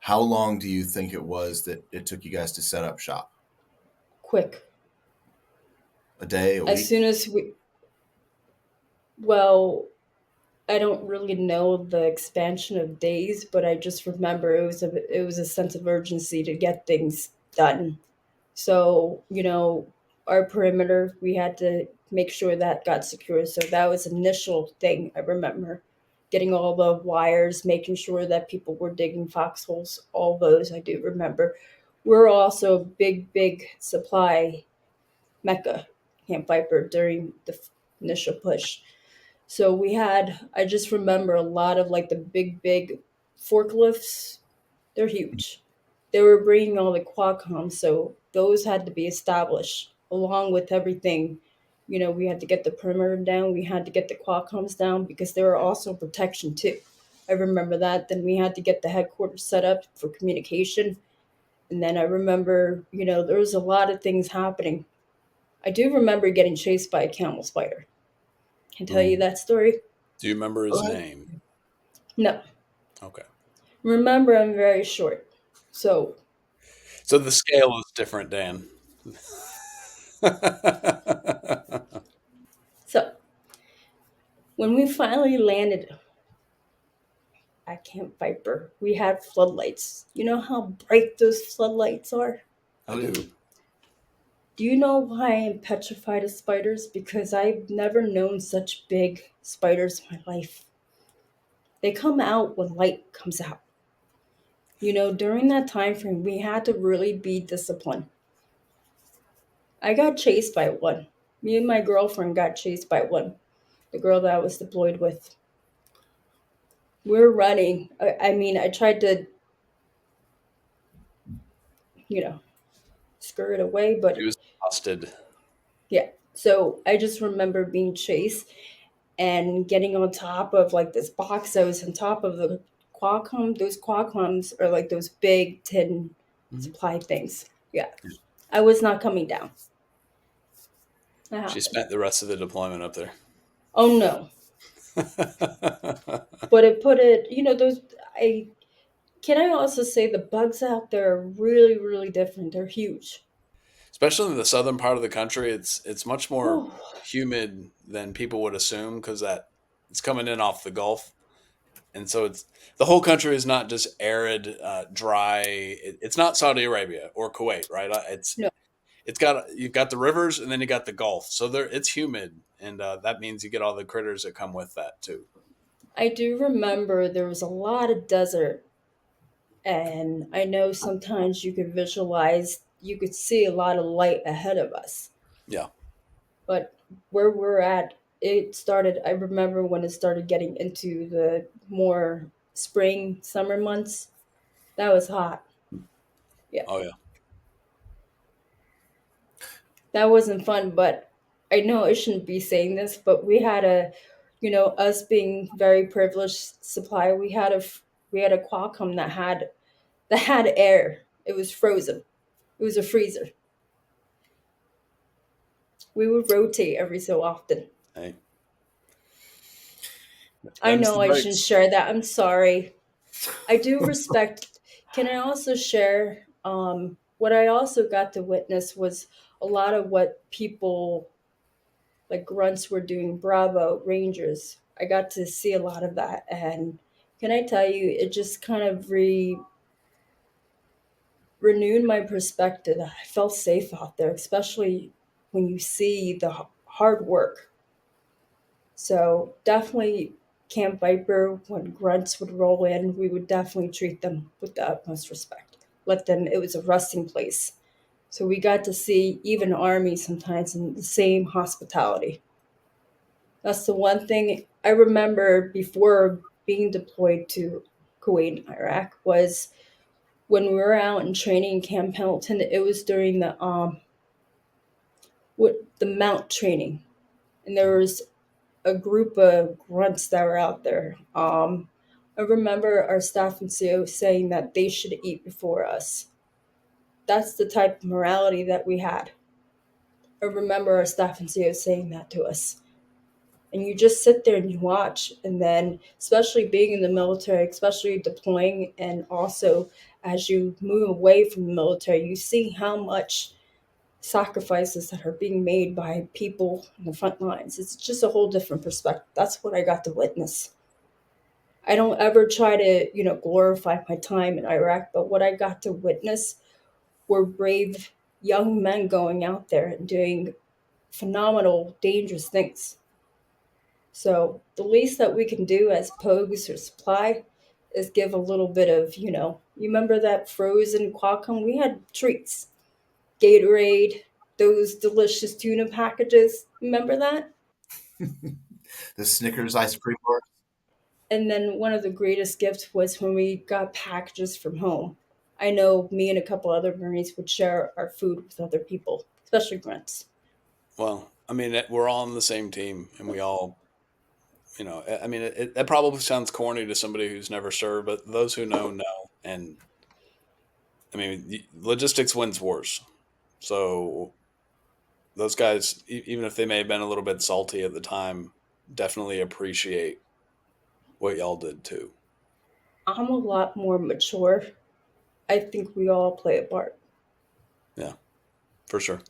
S3: how long do you think it was that it took you guys to set up shop?
S1: Quick.
S3: A day, a
S1: As
S3: week?
S1: soon as we, well, I don't really know the expansion of days, but I just remember it was a sense of urgency to get things done. So, our perimeter, we had to make sure that got secure. So that was initial thing I remember. Getting all the wires, making sure that people were digging foxholes, all those I do remember. We're also a big, big supply mecca, Camp Viper, during the initial push. So we had, I just remember a lot of like the big forklifts. They're huge. They were bringing all the Qualcomm, so those had to be established along with everything. You know, we had to get the perimeter down, we had to get the Qualcomms down because they were also protection too. I remember that. Then we had to get the headquarters set up for communication. And then I remember, there was a lot of things happening. I do remember getting chased by a camel spider. Can I tell you
S2: Ooh.
S1: that story?
S2: Do you remember
S3: Go
S2: his
S3: ahead.
S2: name?
S1: No.
S2: Okay.
S1: Remember, I'm very short. So,
S2: So the scale is different, Dan.
S1: so when we finally landed at Camp Viper, we had floodlights. You know how bright those floodlights are?
S2: I
S3: Oh yeah.
S2: do.
S1: Do you know why I'm petrified of spiders? Because I've never known such big spiders in my life. They come out when light comes out. During that time frame, we had to really be disciplined. I got chased by one. Me and my girlfriend got chased by one, the girl that I was deployed with. We were running. I mean, I tried to, you know, scurry it away,
S2: He
S1: but
S2: was exhausted.
S1: yeah. So I just remember being chased and getting on top of like this box that was on top of the Qualcomm. Those Qualcomms are like those big tin
S2: Mhm.
S1: supply things. Yeah. I was not coming down. That
S2: She
S1: happened.
S2: spent the rest of the deployment up there.
S1: Oh no. But it put it, I can I also say the bugs out there are really, really different. They're huge.
S2: Especially in the southern part of the country, it's much more
S1: Whew.
S2: humid than people would assume because that it's coming in off the Gulf, and so it's the whole country is not just arid, dry. It's not Saudi Arabia or Kuwait, right?
S1: No,
S2: It's got you've got the rivers and then you got the Gulf, so there it's humid, and that means you get all the critters that come with that too.
S1: I do remember there was a lot of desert, and I know sometimes you could visualize, you could see a lot of light ahead of us.
S2: Yeah.
S1: But where we're at, it started, I remember when it started getting into the more spring, summer months, that was hot. Yeah,
S2: Oh yeah.
S1: that wasn't fun, but I know I shouldn't be saying this, but we had us being very privileged supply, we had a Qualcomm that had air. It was frozen. It was a freezer. We would rotate every so often.
S2: Hey,
S1: I
S2: them's
S1: know
S2: the
S1: I shouldn't
S2: breaks.
S1: share that. I'm sorry. I do respect. Can I also share? What I also got to witness was a lot of what people like grunts were doing. Bravo Rangers. I got to see a lot of that, and can I tell you, it just kind of renewed my perspective. I felt safe out there, especially when you see the hard work. So definitely Camp Viper, when grunts would roll in, we would definitely treat them with the utmost respect. Let them, it was a resting place. So we got to see even Army sometimes in the same hospitality. That's the one thing I remember before being deployed to Kuwait and Iraq was when we were out in training in Camp Pendleton, it was during the mount training. And there was a group of grunts that were out there. I remember our staff and CO saying that they should eat before us. That's the type of morality that we had. I remember our staff and CO saying that to us. And you just sit there and you watch. And then, especially being in the military, especially deploying, and also as you move away from the military, you see how much sacrifices that are being made by people in the front lines. It's just a whole different perspective. That's what I got to witness. I don't ever try to, glorify my time in Iraq, but what I got to witness were brave young men going out there and doing phenomenal, dangerous things. So the least that we can do as pogues or supply is give a little bit of, you remember that frozen Qualcomm? We had treats, Gatorade, those delicious tuna packages. Remember that?
S3: The Snickers ice cream bar.
S1: And then one of the greatest gifts was when we got packages from home. I know me and a couple other Marines would share our food with other people, especially grunts.
S2: Well, I mean, we're all on the same team, and we all, I mean, that probably sounds corny to somebody who's never served, but those who know. And I mean, logistics wins wars. So those guys, even if they may have been a little bit salty at the time, definitely appreciate what y'all did too.
S1: I'm a lot more mature. I think we all play a part,
S2: Yeah, for sure.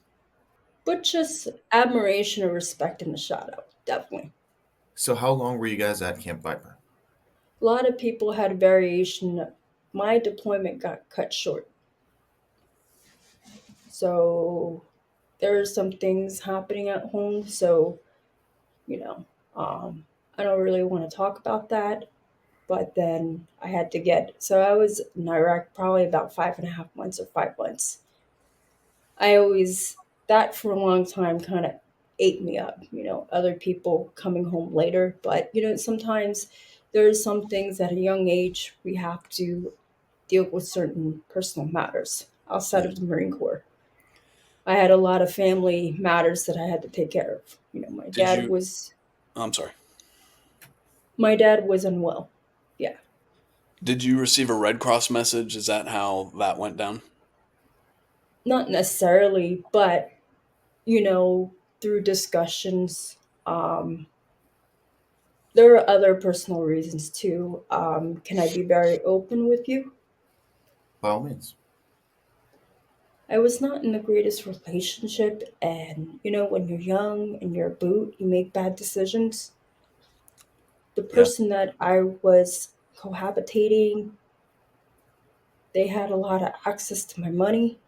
S1: but just admiration and respect and a shout out, definitely.
S3: So how long were you guys at Camp Viper?
S1: A lot of people had variation. My deployment got cut short. So there are some things happening at home. So, you know, um, I don't really want to talk about that. But then I had to so I was in Iraq probably about 5.5 months or 5 months. I always, that for a long time kind of ate me up, other people coming home later. But, sometimes there's some things at a young age we have to deal with certain personal matters outside
S2: Yeah.
S1: of the Marine Corps. I had a lot of family matters that I had to take care of.
S2: Did you? Oh, I'm sorry.
S1: My dad was unwell. Yeah,
S2: Did you receive a Red Cross message? Is that how that went down?
S1: not necessarily, but through discussions, um, there are other personal reasons too. Can I be very open with you?
S3: By all means.
S1: I was not in the greatest relationship, and when you're young and you're a boot, you make bad decisions. The
S3: Yeah.
S1: person that I was cohabitating, they had a lot of access to my money.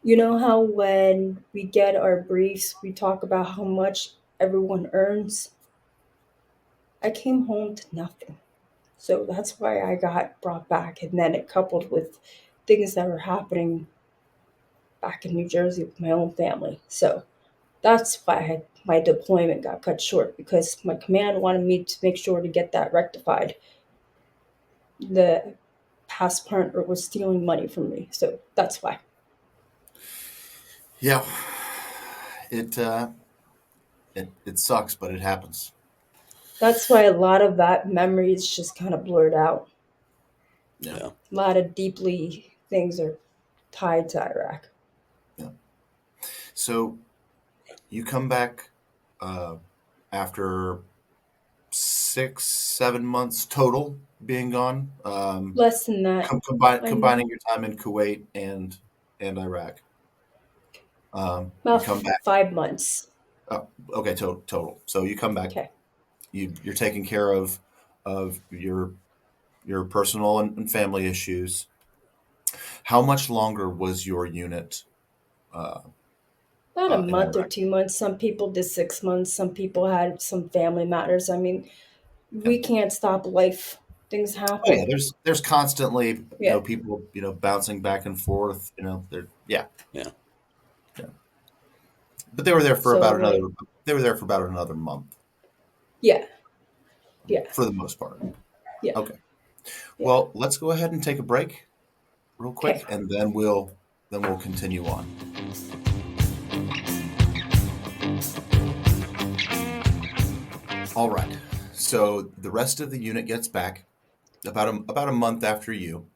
S1: You know how when we get our briefs, we talk about how much everyone earns? I came home to nothing. So that's why I got brought back. And then it coupled with things that were happening back in New Jersey with my own family. So that's why my deployment got cut short because my command wanted me to make sure to get that rectified. The past partner was stealing money from me. So that's why.
S3: Yeah. It it sucks, but it happens.
S1: That's why a lot of that memory is just kind of blurred out.
S3: Yeah.
S2: Yeah.
S1: A lot of deeply things are tied to Iraq.
S3: Yeah. So you come back uh, after 6, 7 months total being gone,
S1: Less than that. I
S3: combining
S1: know.
S3: your time in Kuwait and Iraq. You
S1: About
S3: come back.
S1: 5 months.
S3: Oh, okay, total. So you come back.
S1: Okay.
S3: You're taking care of your personal and family issues. How much longer was your unit uh,
S1: About a
S3: in
S1: month or
S3: Iraq?
S1: 2 months. Some people did 6 months. Some people had some family matters. I mean,
S3: Yeah.
S1: we can't stop life. Things
S3: Oh yeah,
S1: happen.
S3: there's constantly
S1: Yeah.
S3: people bouncing back and forth. They're yeah,
S2: Yeah.
S3: yeah. But they were there for
S1: So
S3: about another.
S1: when,
S3: They were there for about another month
S1: yeah, yeah,
S3: for the most part.
S1: yeah,
S3: Okay.
S1: yeah.
S3: Well, let's go ahead and take a break real
S1: Okay.
S3: quick, and then we'll continue on. All right. So the rest of the unit gets back about a month after you.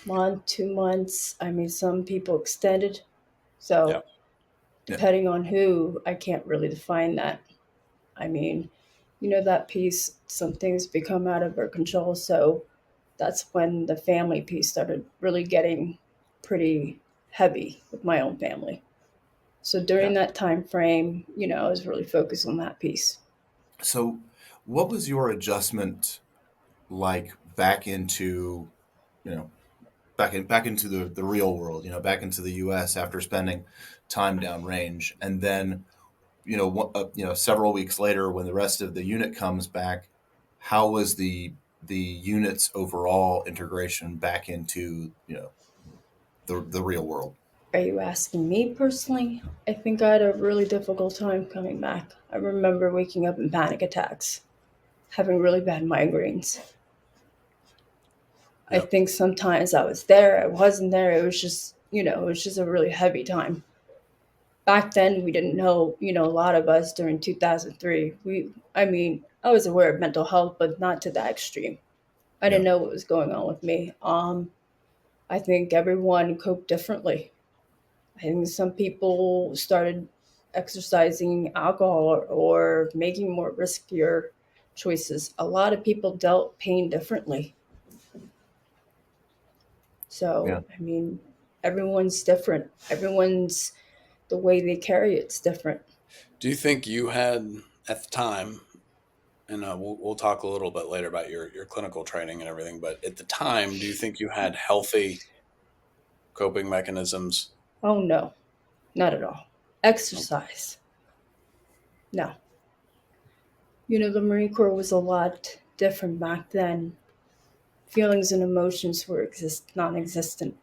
S1: Month, 2 months. I mean, some people extended.
S2: Yeah.
S1: So
S3: Yeah.
S1: depending on who, I can't really define that. I mean, that piece, some things become out of our control. So that's when the family piece started really getting pretty heavy with my own family. So
S3: Yeah.
S1: during that time frame, I was really focused on that piece.
S3: So, what was your adjustment like back into you know back into the real world, back into the US after spending time downrange, and then several weeks later when the rest of the unit comes back, how was the unit's overall integration back into the real world?
S1: Are you asking me personally? I think I had a really difficult time coming back. I remember waking up in panic attacks, having really bad migraines. I
S2: Yep.
S1: think sometimes I was there, I wasn't there. It was just, it was just a really heavy time. Back then, we didn't know, a lot of us during 2003. I mean, I was aware of mental health, but not to that extreme. I
S3: Yeah.
S1: didn't know what was going on with me. I think everyone coped differently. I think some people started exercising alcohol or making more riskier choices. A lot of people dealt pain differently.
S3: Yeah.
S1: So, I mean, everyone's different. Everyone's the way they carry it's different.
S2: Do you think you had at the time, and we'll talk a little bit later about your clinical training and everything, but at the time, do you think you had healthy coping mechanisms?
S1: Oh no, not at all. Exercise. No. The Marine Corps was a lot different back then. Feelings and emotions were non-existent.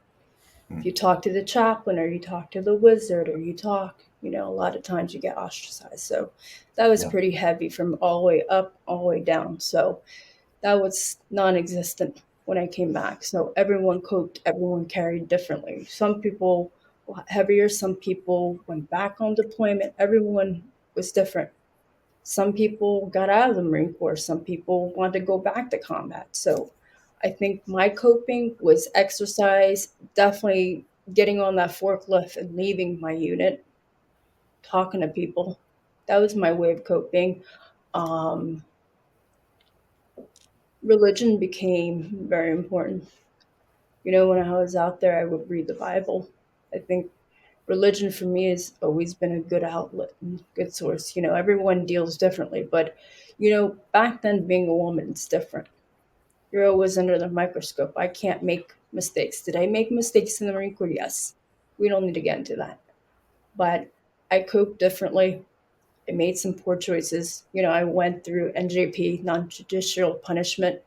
S1: If
S3: Mm.
S1: you talk to the chaplain or you talk to the wizard or you talk, a lot of times you get ostracized. So that was
S3: Yeah.
S1: pretty heavy from all the way up, all the way down. So that was non existent when I came back. So everyone coped, everyone carried differently. Some people were heavier, some people went back on deployment. Everyone was different. Some people got out of the Marine Corps, some people wanted to go back to combat. So I think my coping was exercise, definitely getting on that forklift and leaving my unit, talking to people. That was my way of coping. Um, Religion became very important. When I was out there, I would read the Bible. I think religion for me has always been a good outlet and good source. Everyone deals differently, but back then being a woman, it's different. You're always under the microscope. I can't make mistakes. Did I make mistakes in the Marine Corps? Yes. We don't need to get into that. But I coped differently. I made some poor choices. I went through NJP, non judicial punishment.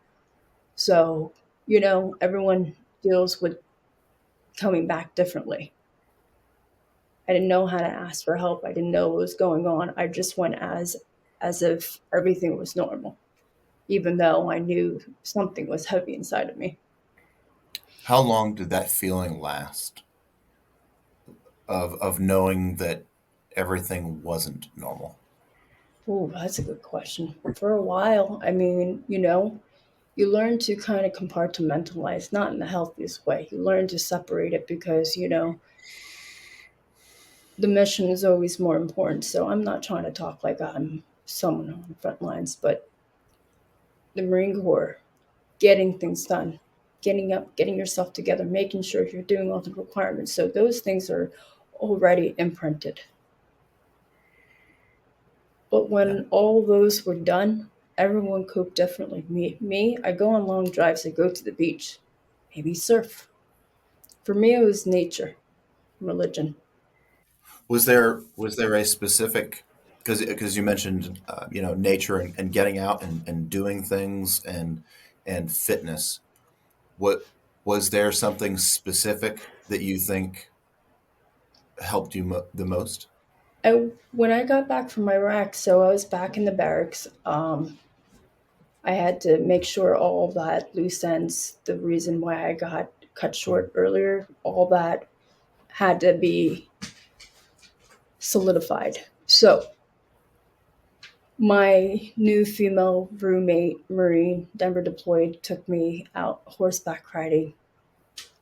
S1: So, everyone deals with coming back differently. I didn't know how to ask for help. I didn't know what was going on. I just went as if everything was normal, even though I knew something was heavy inside of me.
S3: How long did that feeling last of knowing that everything wasn't normal?
S1: Oh, that's a good question. For a while, I mean, you learn to kind of compartmentalize, not in the healthiest way. You learn to separate it because, the mission is always more important. So I'm not trying to talk like I'm someone on the front lines, but the Marine Corps, getting things done, getting up, getting yourself together, making sure you're doing all the requirements. So those things are already imprinted. But
S3: Yeah.
S1: when all those were done, everyone coped differently. Me, I go on long drives, I go to the beach, maybe surf. For me, it was nature, religion.
S3: Was there a specific, because you mentioned nature and getting out and doing things and fitness. What was there something specific that you think helped you the most?
S1: When I got back from Iraq, so I was back in the barracks. I had to make sure all of that loose ends, the reason why I got cut short earlier, all that had to be solidified. So my new female roommate, Marie, Denver deployed, took me out horseback riding.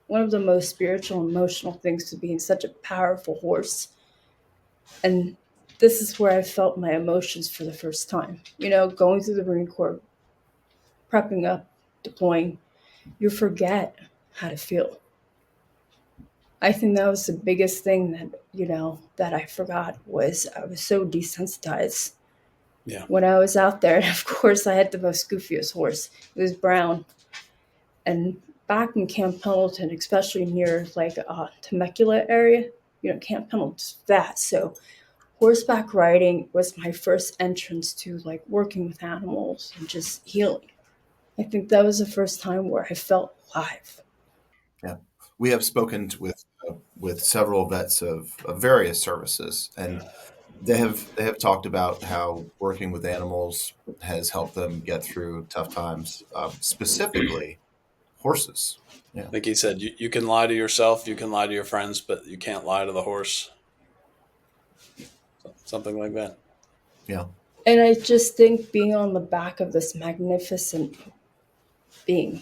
S1: One of the most spiritual and emotional things to be in such a powerful horse. And this is where I felt my emotions for the first time. Going through the Marine Corps, prepping up, deploying, you forget how to feel. I think that was the biggest thing that I forgot was I was so desensitized
S2: Yeah.
S1: when I was out there. And of course, I had the most goofiest horse. It was brown. And back in Camp Pendleton, especially near like Temecula area, Camp Pendleton's vast. So horseback riding was my first entrance to like working with animals and just healing. I think that was the first time where I felt alive.
S3: Yeah, we have spoken with with several vets of various services, and they have talked about how working with animals has helped them get through tough times, specifically horses. Yeah,
S2: I think he said you can lie to yourself, you can lie to your friends, but you can't lie to the horse. Something like that.
S3: yeah.
S1: And I just think being on the back of this magnificent being,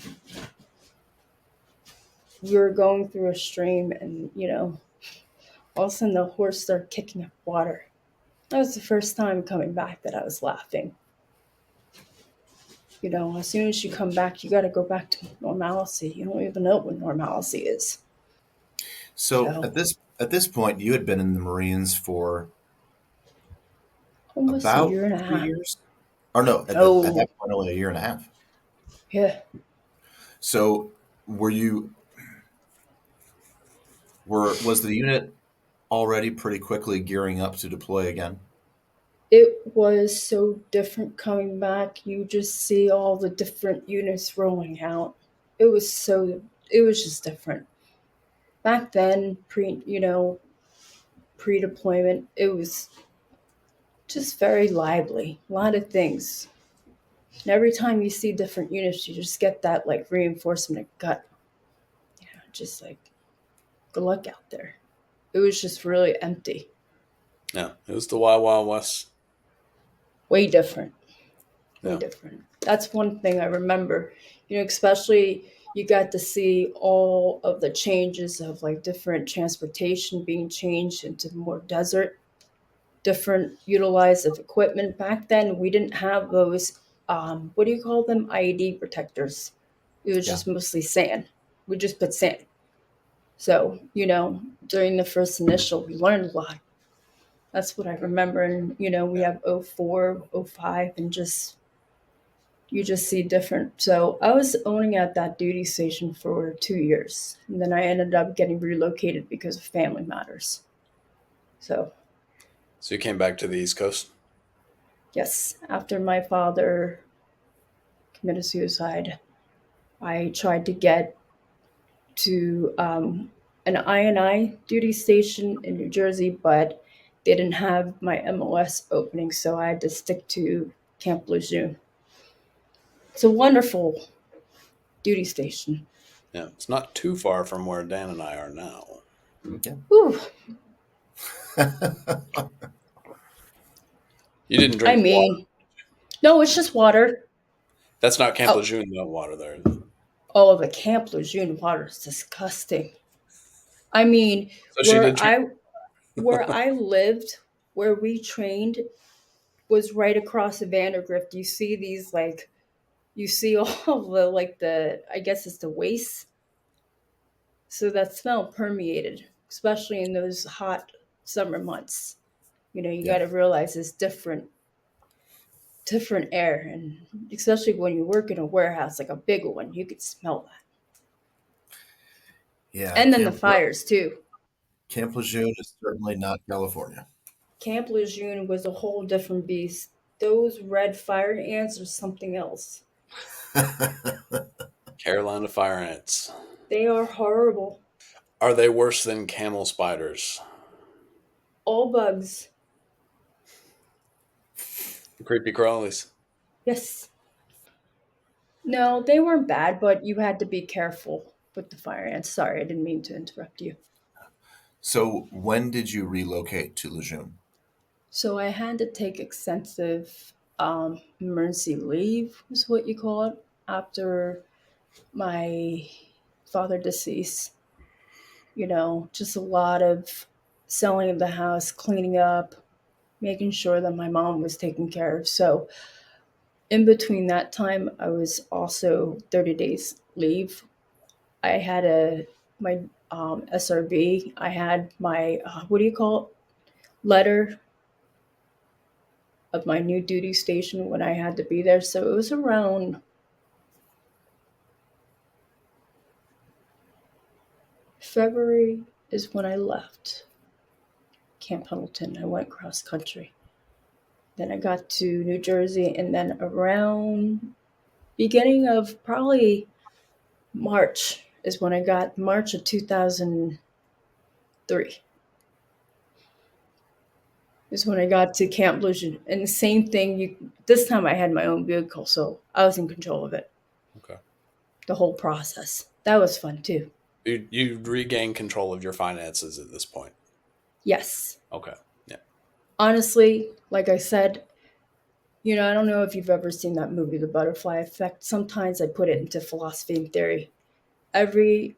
S1: you're going through a stream and, all of a sudden the horse started kicking up water. That was the first time coming back that I was laughing. As soon as you come back, you got to go back to normalcy. You don't even know what normalcy is.
S3: So
S1: So
S3: at this point, you had been in the Marines for
S1: almost a
S3: about
S1: year and a
S3: three
S1: half.
S3: years, or no, at
S1: No,
S3: that point, only a year and a half.
S1: yeah,
S3: So were you were was the unit already pretty quickly gearing up to deploy again?
S1: it was so different coming back. You just see all the different units rolling out. It was so, it was just different. Back then, pre deployment, it was just very lively. A lot of things. And every time you see different units, you just get that like reinforcement of gut. Just like, good luck out there. It was just really empty.
S2: Yeah, it was the Wild Wild West.
S1: Way different. Way
S2: Yeah,
S1: different. That's one thing I remember. Especially you got to see all of the changes of like different transportation being changed into more desert, different utilized of equipment. Back then, we didn't have those. What do you call them? IED protectors. It was
S3: Yeah,
S1: just mostly sand. We just put sand. So during the first initial, we learned a lot. That's what I remember. And we
S2: yeah.
S1: have '04, '05, and just you just see different. So I was owning at that duty station for 2 years, and then I ended up getting relocated because of family matters. So
S2: So you came back to the East Coast.
S1: yes, after my father committed suicide, I tried to get to an INI duty station in New Jersey, but they didn't have my MOS opening, so I had to stick to Camp Lejeune. It's a wonderful duty station.
S2: Yeah, it's not too far from where Dan and I are now.
S3: yeah.
S1: Whew.
S2: You didn't
S1: I
S2: drink the water.
S1: mean, no, it's just water.
S2: That's not Camp
S1: Oh,
S2: Lejeune, no water there.
S1: oh, the Camp Lejeune water is disgusting. I mean,
S2: So she did
S1: where
S2: drink.
S1: I where I lived, where we trained, was right across the Vandergrift. You see all the like the I guess it's the waste. So that smell permeated, especially in those hot summer months. You
S3: Yeah,
S1: got to realize it's different air, and especially when you work in a warehouse like a big one, you could smell that.
S3: yeah.
S1: And then the fires too.
S3: Camp Lejeune is certainly not California.
S1: Camp Lejeune was a whole different beast. Those red fire ants are something else.
S2: Carolina fire ants.
S1: They are horrible.
S2: Are they worse than camel spiders?
S1: All bugs.
S2: Creepy crawlies.
S1: Yes. No, they weren't bad, but you had to be careful with the fire ants. Sorry, I didn't mean to interrupt you.
S3: So when did you relocate to Lejeune?
S1: So I had to take extensive emergency leave, is what you call it, after my father deceased. Just a lot of selling of the house, cleaning up, making sure that my mom was taken care of. So in between that time, I was also 30 days leave. I had my SRB. I had my what do you call it? Letter of my new duty station when I had to be there. So it was around February is when I left Camp Pendleton. I went cross country. Then I got to New Jersey, and then around beginning of probably March is when I got March of 2000. 3 is when I got to Camp Lejeune. And the same thing, this time I had my own vehicle, so I was in control of it,
S2: Okay.
S1: the whole process. That was fun too.
S2: You regain control of your finances at this point.
S1: Yes.
S2: Okay. Yeah.
S1: Honestly, like I said, I don't know if you've ever seen that movie, The Butterfly Effect. Sometimes I put it into philosophy and theory. Every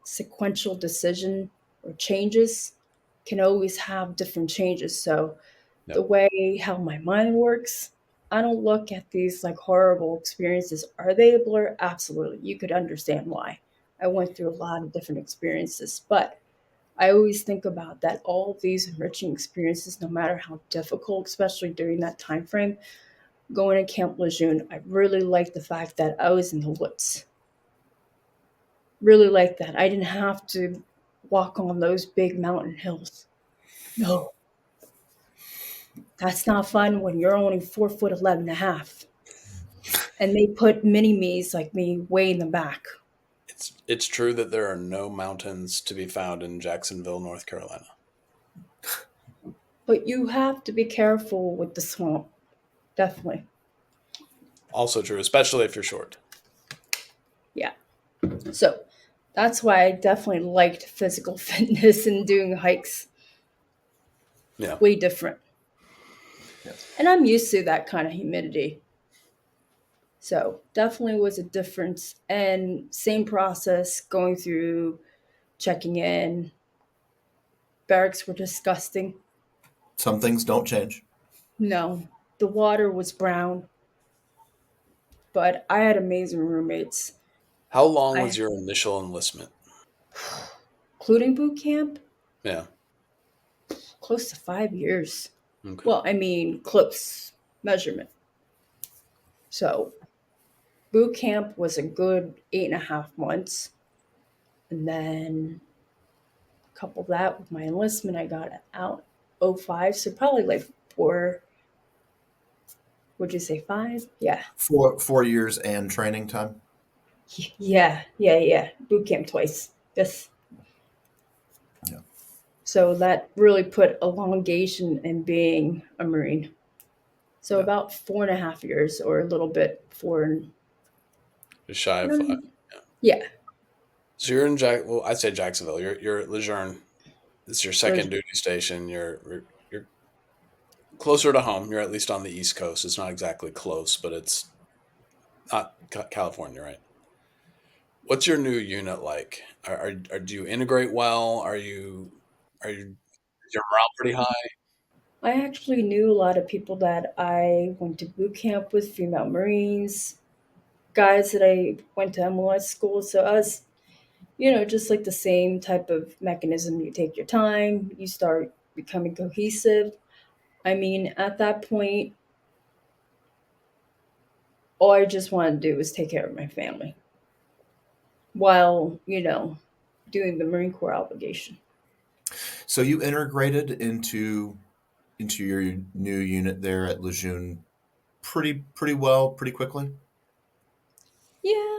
S1: sequential decision or changes can always have different changes. So the
S2: Yep.
S1: way how my mind works, I don't look at these like horrible experiences. Are they a blur? Absolutely. You could understand why. I went through a lot of different experiences, but I always think about that all of these enriching experiences, no matter how difficult, especially during that time frame, going to Camp Lejeune, I really liked the fact that I was in the woods. Really liked that. I didn't have to walk on those big mountain hills. No, that's not fun when you're only 4 foot 11 and a half. And they put mini me's like me way in the back.
S2: It's true that there are no mountains to be found in Jacksonville, North Carolina.
S1: But you have to be careful with the swamp. Definitely.
S2: Also true, especially if you're short.
S1: Yeah. So that's why I definitely liked physical fitness and doing hikes.
S2: Yeah.
S1: Way different.
S3: Yes.
S1: And I'm used to that kind of humidity. So definitely was a difference. And same process going through checking in. Barracks were disgusting.
S3: Some things don't change.
S1: No, the water was brown, but I had amazing roommates.
S2: How long was
S1: I,
S2: your initial enlistment?
S1: including boot camp,
S2: Yeah.
S1: close to 5 years.
S2: Okay.
S1: Well, I mean, close measurement. So boot camp was a good 8.5 months. And then couple that with my enlistment, I got out 05. So probably like four, would you say 5? Yeah.
S3: 4 years and training time.
S1: Yeah. Boot camp twice. Yes.
S3: Yeah.
S1: So that really put elongation in being a Marine. So
S3: Yeah.
S1: about 4.5 years or a little bit for,
S2: Just shy
S1: I
S2: of
S1: don't
S2: 5.
S1: know. Yeah.
S2: So you're in Well, I'd say Jacksonville. You're at Lejeune. It's your second
S1: Leg-
S2: duty station. You're closer to home. You're at least on the East Coast. It's not exactly close, but it's not California, right? What's your new unit like? Do you integrate well? Is your morale pretty high?
S1: I actually knew a lot of people that I went to boot camp with, female Marines, guys that I went to MLS school. So I was, just like the same type of mechanism. You take your time, you start becoming cohesive. I mean, at that point, all I just wanted to do was take care of my family while, doing the Marine Corps obligation.
S3: So you integrated into your new unit there at Lejeune pretty well, pretty quickly.
S1: Yeah,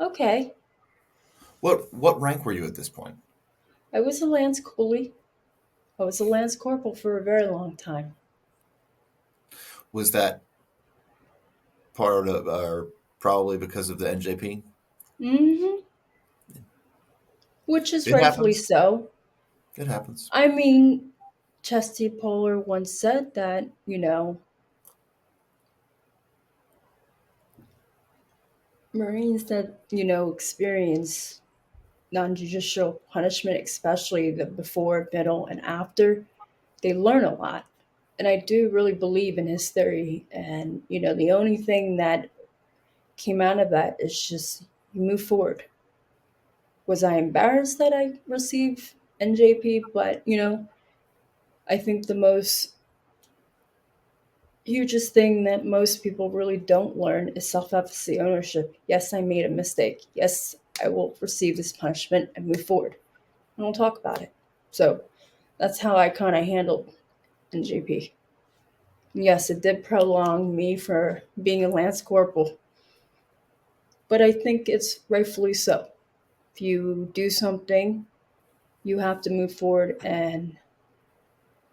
S1: okay.
S3: What rank were you at this point?
S1: I was a Lance Coolie. I was a Lance Corporal for a very long time.
S3: Was that part of, probably because of the NJP?
S1: Hmm. Which is
S3: It
S1: rightfully
S3: happens.
S1: so.
S3: It happens.
S1: I mean, Chesty Polar once said that, Marines that, experience non judicial punishment, especially the before, middle, and after, they learn a lot. And I do really believe in his theory. And, the only thing that came out of that is just you move forward. Was I embarrassed that I received NJP? But, I think the most hugest thing that most people really don't learn is self efficacy ownership. Yes, I made a mistake. Yes, I will receive this punishment and move forward. I don't talk about it. So that's how I kind of handled NJP. Yes, it did prolong me for being a Lance Corporal, but I think it's rightfully so. If you do something, you have to move forward and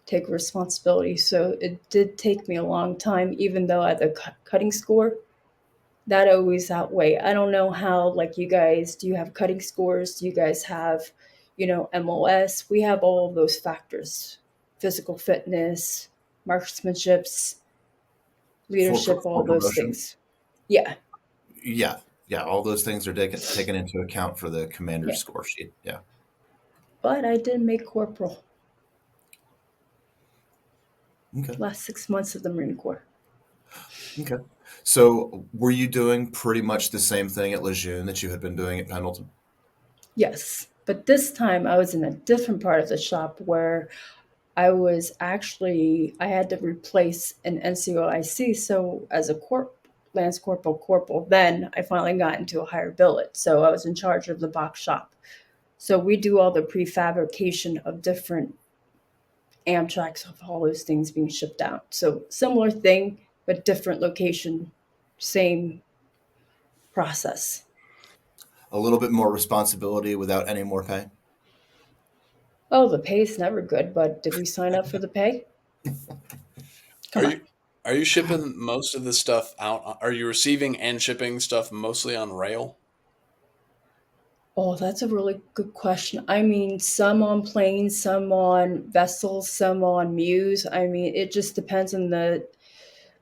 S1: take responsibility. So it did take me a long time, even though at the cutting score, that always outweigh. I don't know how, like, you guys, do you have cutting scores? Do you guys have, MOS? We have all of those factors: physical fitness, marksmanships, leadership,
S3: For
S1: all those
S3: promotion.
S1: things. Yeah,
S3: Yeah, yeah, all those things are taken into account for the commander's
S1: yeah.
S3: score sheet. Yeah.
S1: But I did make corporal
S3: Okay.
S1: last 6 months of the Marine Corps.
S3: Okay. So, were you doing pretty much the same thing at Lejeune that you had been doing at Pendleton?
S1: Yes. But this time I was in a different part of the shop where I had to replace an NCOIC. So as a Lance Corporal, then I finally got into a higher billet. So I was in charge of the box shop. So we do all the prefabrication of different Amtrak's of all those things being shipped out. So similar thing, but different location, same process.
S3: A little bit more responsibility without any more pay?
S1: Oh, the pay's never good, but did we sign up for the pay?
S2: Are
S1: Come on.
S2: you are you shipping most of the stuff out? Are you receiving and shipping stuff mostly on rail?
S1: Oh, that's a really good question. I mean, some on planes, some on vessels, some on Muse. I mean, it just depends on the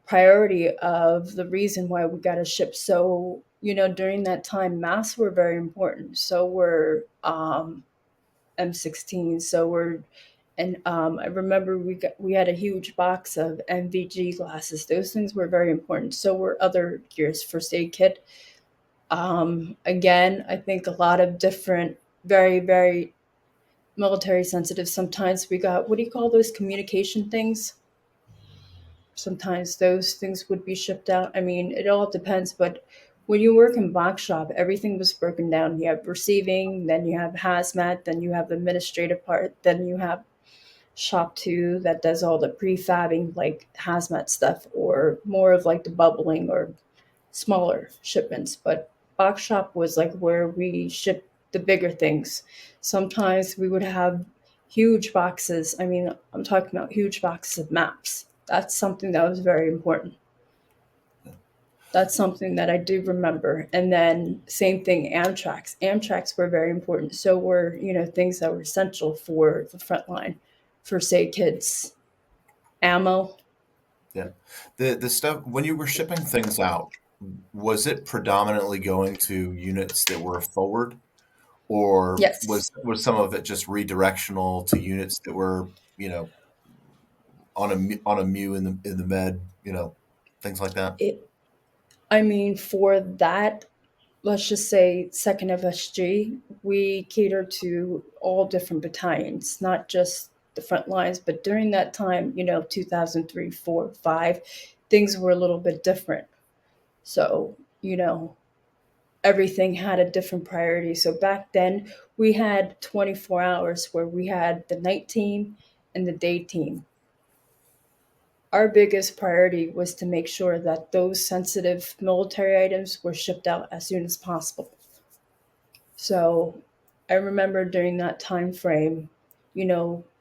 S1: priority of the reason why we got to ship. So, during that time, masks were very important. So were M16. So were, and I remember we had a huge box of MVG glasses. Those things were very important. So were other gears, first aid kit. Again, I think a lot of different, very, very military sensitive. Sometimes we got, what do you call those communication things? Sometimes those things would be shipped out. I mean, it all depends, but when you work in box shop, everything was broken down. You have receiving, then you have hazmat, then you have the administrative part, then you have shop two that does all the prefabbing, like hazmat stuff, or more of like the bubbling or smaller shipments. But box shop was like where we shipped the bigger things. Sometimes we would have huge boxes. I mean, I'm talking about huge boxes of maps. That's something that was very important. That's something that I do remember. And then same thing, Amtrak's. Amtrak's were very important. So were, things that were essential for the front line, first aid kits, ammo.
S3: Yeah. The stuff when you were shipping things out, was it predominantly going to units that were forward, or
S1: Yes.
S3: was some of it just redirectional to units that were, you know, on a mu in the med, things like that?
S1: It I mean, for that, let's just say second FSG, we cater to all different battalions, not just the front lines. But during that time, 2003, 4, 5, things were a little bit different. So, everything had a different priority. So back then, we had 24 hours where we had the night team and the day team. Our biggest priority was to make sure that those sensitive military items were shipped out as soon as possible. So I remember during that time frame,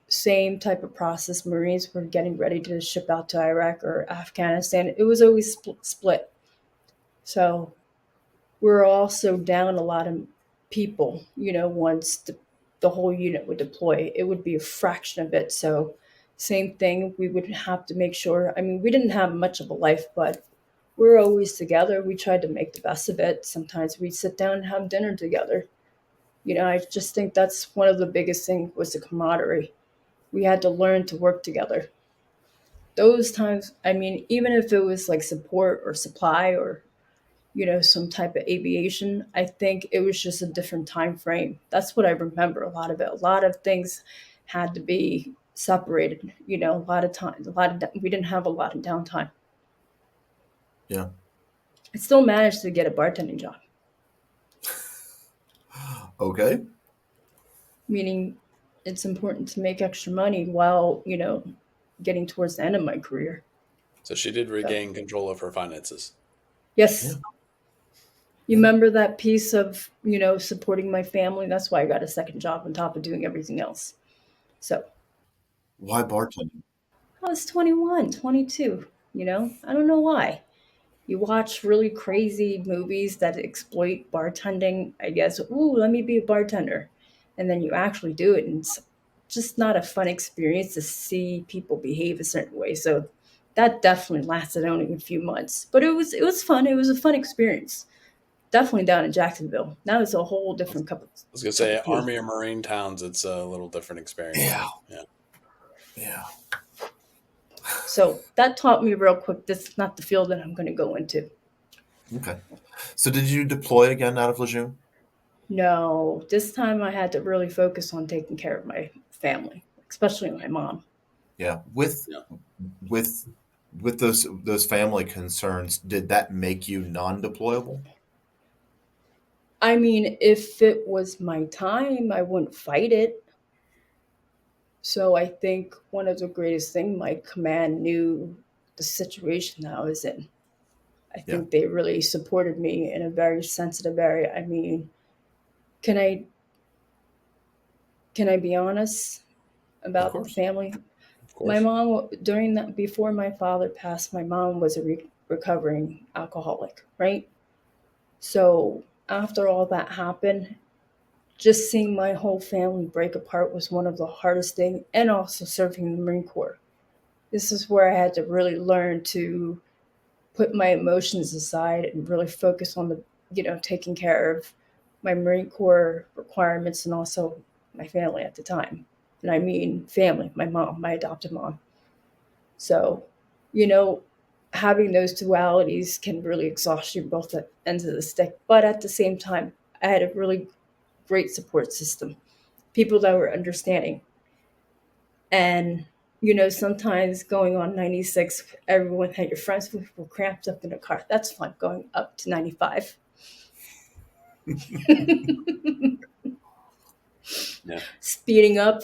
S1: same type of process. Marines were getting ready to ship out to Iraq or Afghanistan. It was always split. So we're also down a lot of people. Once the whole unit would deploy, it would be a fraction of it. So same thing. We would have to make sure. I mean, we didn't have much of a life, but we were always together. We tried to make the best of it. Sometimes we'd sit down and have dinner together. I just think that's one of the biggest things was the camaraderie. We had to learn to work together. Those times, I mean, even if it was like support or supply or some type of aviation, I think it was just a different time frame. That's what I remember. A lot of it, a lot of things had to be separated. A lot of time, we didn't have a lot of downtime.
S3: Yeah.
S1: I still managed to get a bartending job,
S3: Okay.
S1: meaning it's important to make extra money while getting towards the end of my career.
S2: So she did
S1: So
S2: regain control of her finances.
S3: Yeah.
S1: yes, You remember that piece of, supporting my family? That's why I got a second job on top of doing everything else. So
S3: Why bartending?
S1: I was 21, 22. I don't know why. You watch really crazy movies that exploit bartending, I guess, ooh, let me be a bartender. And then you actually do it, and it's just not a fun experience to see people behave a certain way. So that definitely lasted only a few months. But it was fun. It was a fun experience. Definitely down in Jacksonville. Now it's a whole
S2: I was
S1: different cup of
S2: gonna
S1: cup
S2: say
S1: of tea.
S2: Army or Marine towns. It's a little different experience
S3: Yeah,
S2: then. Yeah.
S3: yeah.
S1: So that taught me real quick this is not the field that I'm gonna go into.
S3: Okay. So did you deploy again out of Lejeune?
S1: No, this time I had to really focus on taking care of my family, especially my mom.
S3: Yeah.
S2: Yeah.
S3: With with those family concerns, did that make you non-deployable?
S1: I mean, if it was my time, I wouldn't fight it. So I think one of the greatest things my command knew the situation that I was in. I
S3: Yeah,
S1: think they really supported me in a very sensitive area. I mean, can I can I be honest
S3: of
S1: about the
S3: course,
S1: family?
S2: Of
S1: My
S2: course.
S1: mom, during that, before my father passed, my mom was a recovering alcoholic, right? So after all that happened, just seeing my whole family break apart was one of the hardest things, and also serving in the Marine Corps. This is where I had to really learn to put my emotions aside and really focus on taking care of my Marine Corps requirements and also my family at the time. And I mean family, my mom, my adopted mom. So, you know, having those dualities can really exhaust you both at ends of the stick. But at the same time, I had a really great support system, people that were understanding. And, sometimes going on 96, everyone that you're friends with were cramped up in a car. That's fun going up to 95.
S2: Yeah.
S1: Speeding up,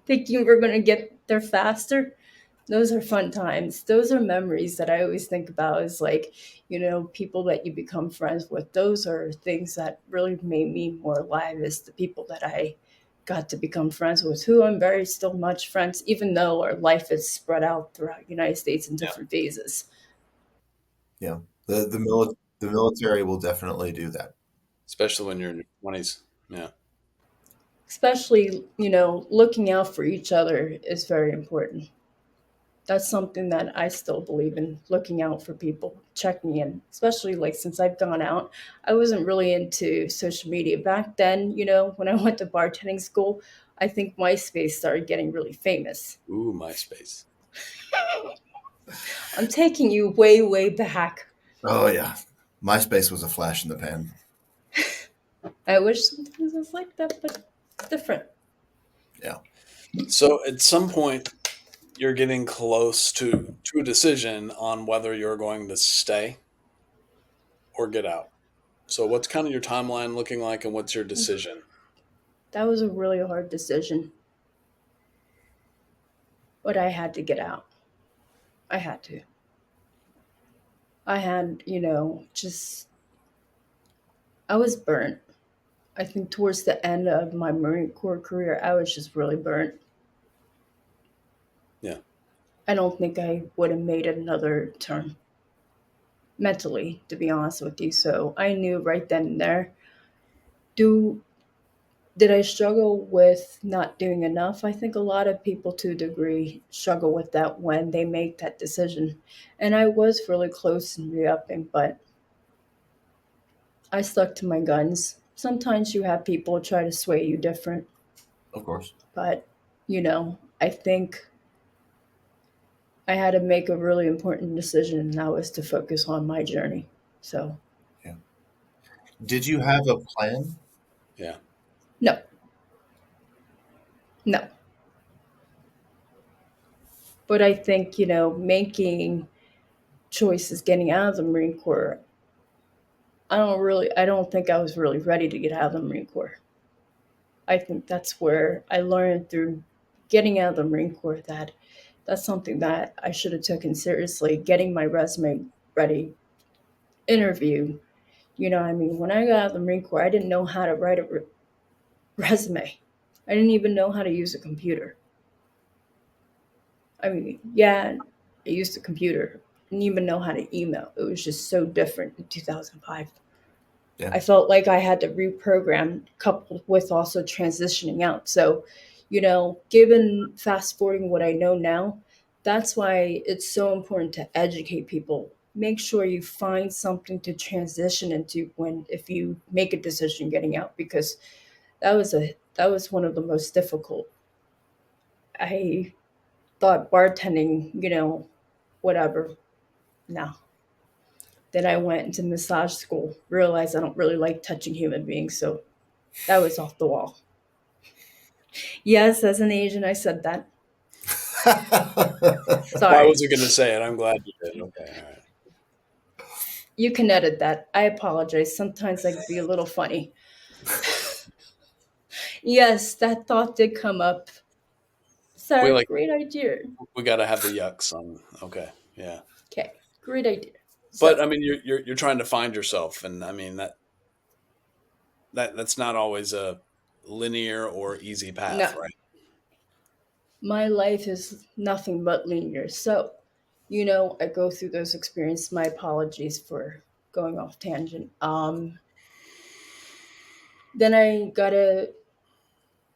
S1: thinking we're going to get there faster. Those are fun times. Those are memories that I always think about is like, people that you become friends with. Those are things that really made me more alive is the people that I got to become friends with, who I'm very still much friends, even though our life is spread out throughout the United States in
S2: Yeah.
S1: different phases.
S3: yeah. The military will definitely do that.
S2: Especially when you're in your 20s. Yeah.
S1: Especially, looking out for each other is very important. That's something that I still believe in, looking out for people, checking in, especially like since I've gone out. I wasn't really into social media back then, when I went to bartending school. I think MySpace started getting really famous.
S2: Ooh, MySpace.
S1: I'm taking you way, way back.
S3: Oh yeah, MySpace was a flash in the pan.
S1: I wish sometimes it was like that, but it's different.
S3: Yeah,
S2: So at some point, you're getting close to a decision on whether you're going to stay or get out. So what's kind of your timeline looking like, and what's your decision?
S1: That was a really hard decision, but I had to get out. I had to. I had, just, I was burnt. I think towards the end of my Marine Corps career, I was just really burnt.
S2: Yeah.
S1: I don't think I would have made it another term mentally, to be honest with you. So I knew right then and there. Do did I struggle with not doing enough? I think a lot of people to a degree struggle with that when they make that decision. And I was really close in re-upping, but I stuck to my guns. Sometimes you have people try to sway you different,
S3: of course.
S1: but I think I had to make a really important decision, and that was to focus on my journey. So,
S3: Yeah. Did you have a plan?
S2: Yeah.
S1: no, no. But I think, making choices, getting out of the Marine Corps, I don't think I was really ready to get out of the Marine Corps. I think that's where I learned through getting out of the Marine Corps that that's something that I should have taken seriously, getting my resume ready, interview, I mean, when I got out of the Marine Corps, I didn't know how to write a resume. I didn't even know how to use a computer. I mean, yeah, I used a computer. I didn't even know how to email. It was just so different in 2005.
S3: Yeah.
S1: I felt like I had to reprogram coupled with also transitioning out. So, given fast forwarding what I know now, that's why it's so important to educate people. Make sure you find something to transition into when if you make a decision getting out because that was one of the most difficult. I thought bartending, whatever. No. Then I went into massage school, realized I don't really like touching human beings, so that was off the wall. Yes, as an Asian, I said that.
S2: Well, I
S1: Sorry.
S2: wasn't going to say it. I'm glad you did. Okay, all right.
S1: You can edit that. I apologize. Sometimes I can be a little funny. Yes, that thought did come up.
S2: We
S1: Sorry,
S2: like
S1: great idea.
S2: we got to have the yucks on. Okay, yeah.
S1: Okay, great idea.
S2: But
S1: So,
S2: I mean, you're trying to find yourself, and I mean that's not always a linear or easy
S1: no,
S2: path, right?
S1: my life is nothing but linear. So, I go through those experiences. My apologies for going off tangent. Then I got a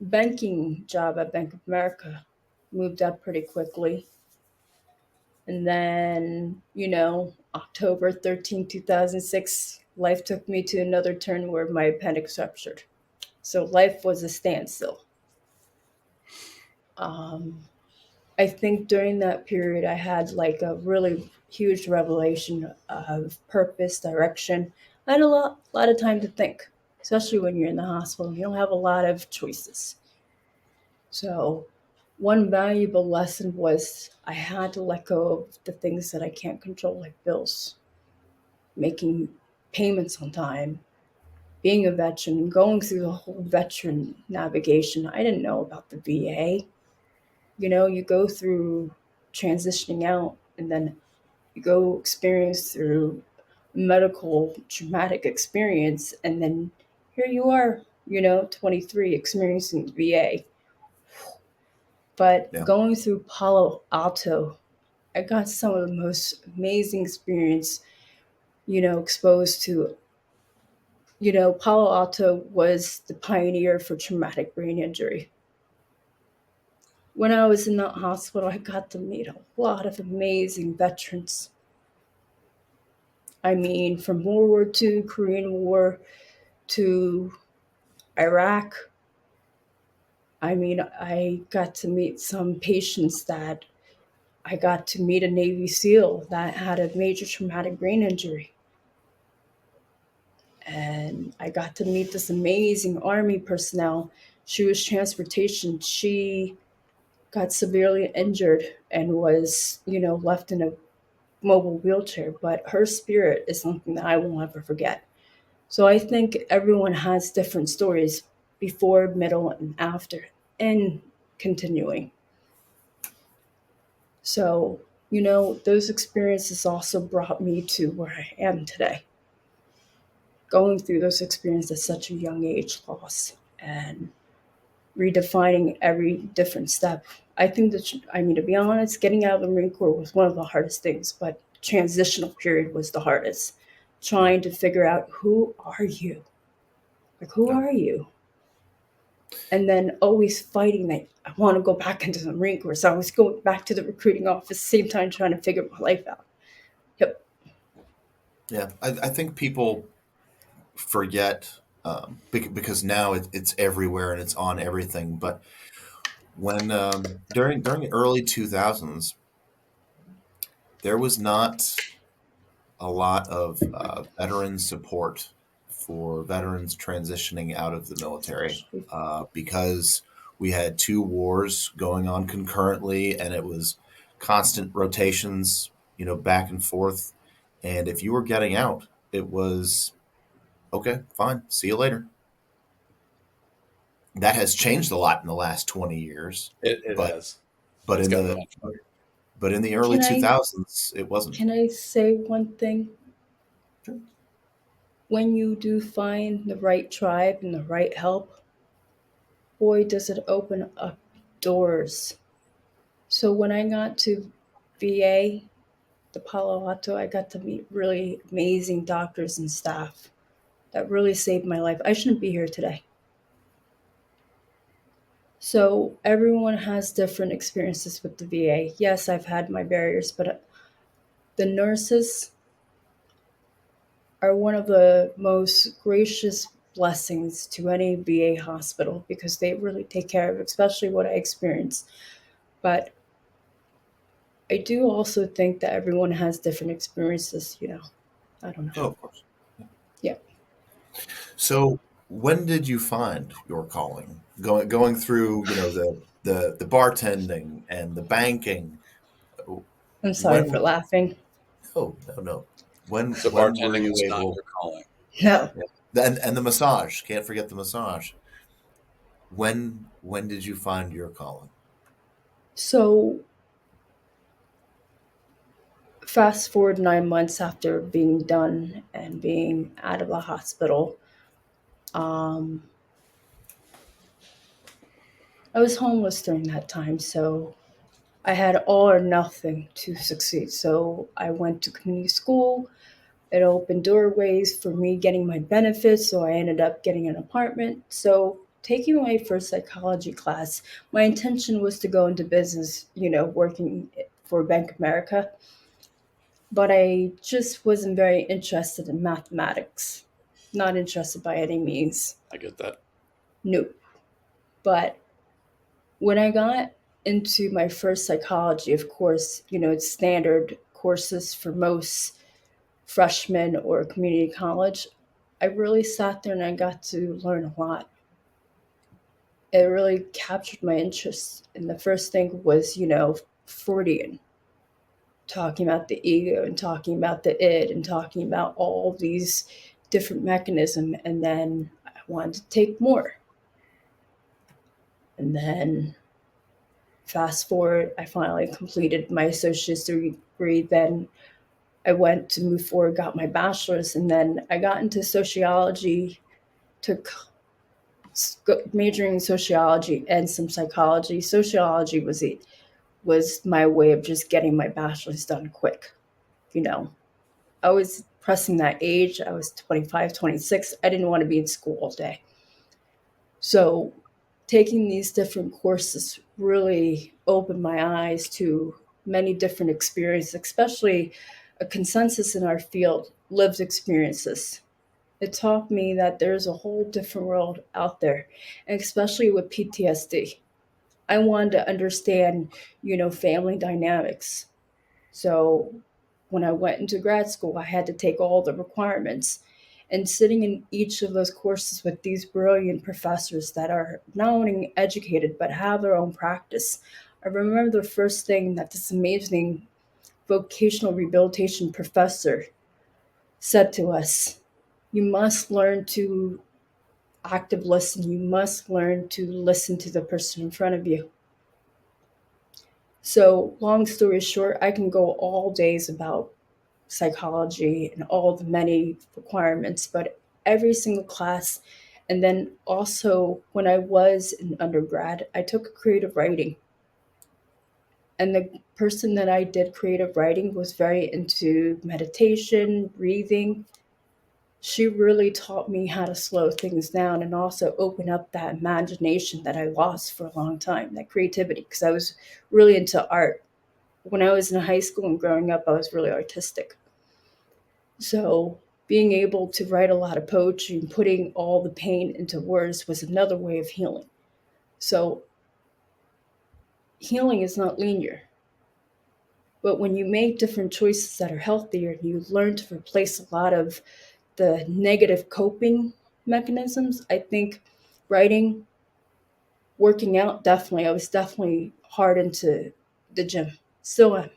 S1: banking job at Bank of America. Moved up pretty quickly. And then, October 13th, 2006, life took me to another turn where my appendix ruptured. So life was a standstill. Um, I think during that period, I had like a really huge revelation of purpose, direction. I had a lot of time to think, especially when you're in the hospital. You don't have a lot of choices. So, one valuable lesson was I had to let go of the things that I can't control, like bills, making payments on time, being a veteran, going through the whole veteran navigation. I didn't know about the VA. You go through transitioning out and then you go experience through medical traumatic experience and then here you are, 23 experiencing the VA. But
S3: Yeah.
S1: going through Palo Alto, I got some of the most amazing experience, exposed to, Palo Alto was the pioneer for traumatic brain injury. When I was in that hospital, I got to meet a lot of amazing veterans. I mean, from World War II, Korean War to Iraq. I mean, I got to meet some patients that I got to meet a Navy SEAL that had a major traumatic brain injury. And I got to meet this amazing Army personnel. She was transportation. She got severely injured and was, left in a mobile wheelchair. But her spirit is something that I will never forget. So I think everyone has different stories before, middle, and after, and continuing. So, those experiences also brought me to where I am today. Going through those experiences at such a young age, loss, and redefining every different step. I think that, I mean, to be honest, getting out of the Marine Corps was one of the hardest things, but transitional period was the hardest.
S3: Yeah.
S1: Trying to figure out who are you? Like, who
S3: Yeah.
S1: are you? And then always fighting that I want to go back into the Marine Corps. So I was going back to the recruiting office, same time trying to figure my life out. Yep.
S3: Yeah. I think people forget because now it's everywhere and it's on everything. But when during the early 2000s, there was not a lot of veteran support for veterans transitioning out of the military
S1: Especially,
S3: because we had two wars going on concurrently, and it was constant rotations, back and forth. And if you were getting out, it was okay, fine, see you later. That has changed a lot in the last 20 years,
S2: It
S3: but
S2: has.
S3: but
S2: It's
S3: in
S2: gotten
S3: the
S2: much better.
S3: but in the early
S1: can I
S3: 2000s, it wasn't.
S1: can I say one thing?
S3: Sure.
S1: When you do find the right tribe and the right help, boy, does it open up doors. So when I got to VA, the Palo Alto, I got to meet really amazing doctors and staff that really saved my life. I shouldn't be here today. So everyone has different experiences with the VA. Yes, I've had my barriers, but the nurses are one of the most gracious blessings to any VA hospital because they really take care of, especially what I experienced. But I do also think that everyone has different experiences. I don't know.
S3: Oh, of course.
S1: Yeah.
S3: So, when did you find your calling? Going through, the bartending and the banking.
S1: I'm sorry for
S3: When?
S1: laughing.
S3: No, no, no. When
S2: So
S3: when were
S2: bartending
S3: you
S2: was not
S3: able?
S2: your calling.
S1: No.
S3: Yeah. And the massage. Can't forget the massage. When did you find your calling?
S1: So fast forward 9 months after being done and being out of the hospital, um, I was homeless during that time. So I had all or nothing to succeed. So I went to community school. It opened doorways for me getting my benefits. So I ended up getting an apartment. So taking my first psychology class, my intention was to go into business, working for Bank of America. But I just wasn't very interested in mathematics. Not interested by any means.
S2: I get that.
S1: Nope. But when I got into my first psychology, of course, it's standard courses for most freshmen or community college. I really sat there and I got to learn a lot. It really captured my interest. And the first thing was, Freudian, talking about the ego and talking about the id and talking about all these different mechanisms. And then I wanted to take more. And then fast forward, I finally completed my associate's degree. Then I went to move forward, got my bachelor's, and then I got into sociology, took majoring in sociology and some psychology. Sociology was my way of just getting my bachelor's done quick. You know, I was pressing that age. I was 25, 26. I didn't want to be in school all day. So taking these different courses really opened my eyes to many different experiences, especially a consensus in our field, lived experiences. It taught me that there's a whole different world out there, and especially with PTSD. I wanted to understand, family dynamics. So when I went into grad school, I had to take all the requirements. And sitting in each of those courses with these brilliant professors that are not only educated but have their own practice. I remember the first thing that this amazing vocational rehabilitation professor said to us: you must learn to active listen. You must learn to listen to the person in front of you. So, long story short, I can go all days about psychology and all the many requirements, but every single class. And then also, when I was in undergrad, I took creative writing. And the person that I did creative writing was very into meditation, breathing. She really taught me how to slow things down and also open up that imagination that I lost for a long time, that creativity, because I was really into art. When I was in high school and growing up, I was really artistic. So being able to write a lot of poetry and putting all the pain into words was another way of healing. So healing is not linear, but when you make different choices that are healthier, you learn to replace a lot of the negative coping mechanisms. I think writing, working out, definitely. I was definitely hard into the gym. Still am.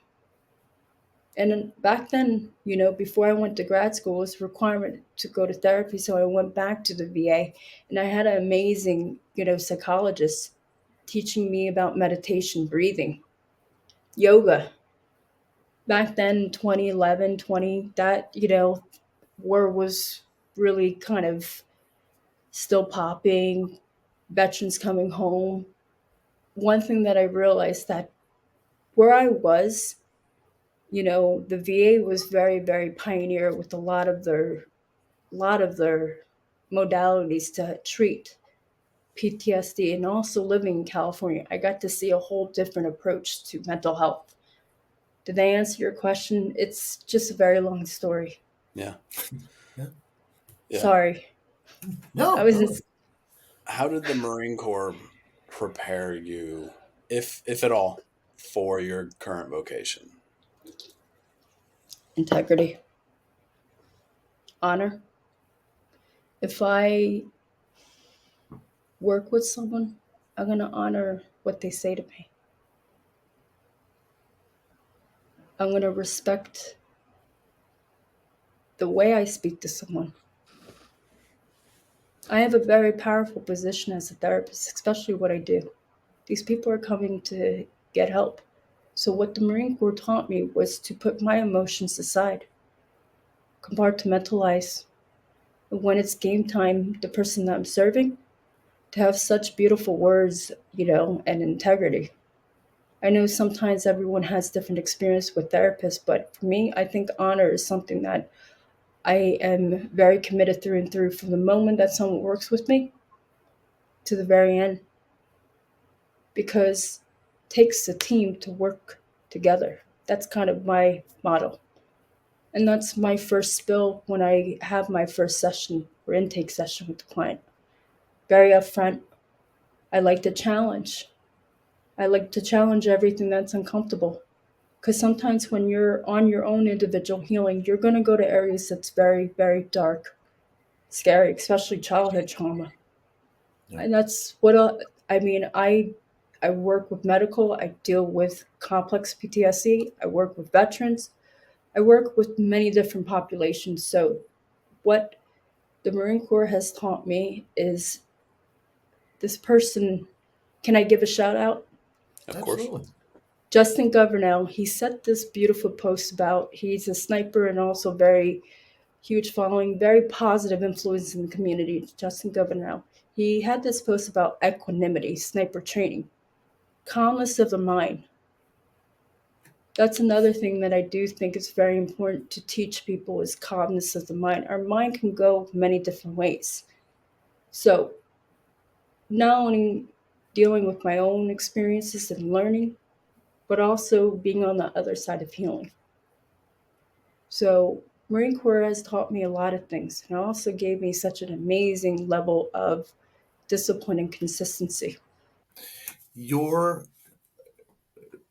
S1: And then back then, before I went to grad school, it was a requirement to go to therapy. So I went back to the VA and I had an amazing, psychologist teaching me about meditation, breathing, yoga. Back then, 2011, 20, that, war was really kind of still popping, veterans coming home. One thing that I realized that where I was, the VA was very, very pioneer with a lot of their modalities to treat PTSD, and also living in California, I got to see a whole different approach to mental health. Did I answer your question? It's just a very long story.
S2: Yeah.
S3: Yeah.
S2: Yeah.
S1: Sorry. I
S3: No,
S1: was
S3: no.
S1: just
S2: How did the Marine Corps prepare you, if at all, for your current vocation?
S1: integrity, honor. If I work with someone, I'm going to honor what they say to me. I'm going to respect the way I speak to someone. I have a very powerful position as a therapist, especially what I do. These people are coming to get help. So, what the Marine Corps taught me was to put my emotions aside, compartmentalize. And when it's game time, the person that I'm serving, to have such beautiful words, and integrity. I know sometimes everyone has different experience with therapists, but for me, I think honor is something that I am very committed through and through from the moment that someone works with me to the very end, because it takes a team to work together. That's kind of my motto. And that's my first spill when I have my first session or intake session with the client. Very upfront. I like to challenge. I like to challenge everything that's uncomfortable. Because sometimes when you're on your own individual healing, you're going to go to areas that's very, very dark, scary, especially childhood trauma.
S3: Yeah.
S1: And that's what I mean. I work with medical. I deal with complex PTSD. I work with veterans. I work with many different populations. So what the Marine Corps has taught me is this person. Can I give a shout out?
S2: Of course.
S3: Absolutely.
S1: Justin Governell. He said this beautiful post about he's a sniper and also very huge following, very positive influence in the community. Justin Governell. He had this post about equanimity, sniper training, calmness of the mind. That's another thing that I do think is very important to teach people is calmness of the mind. Our mind can go many different ways. So not only dealing with my own experiences and learning, but also being on the other side of healing. So Marine Corps has taught me a lot of things and also gave me such an amazing level of discipline and consistency.
S3: Your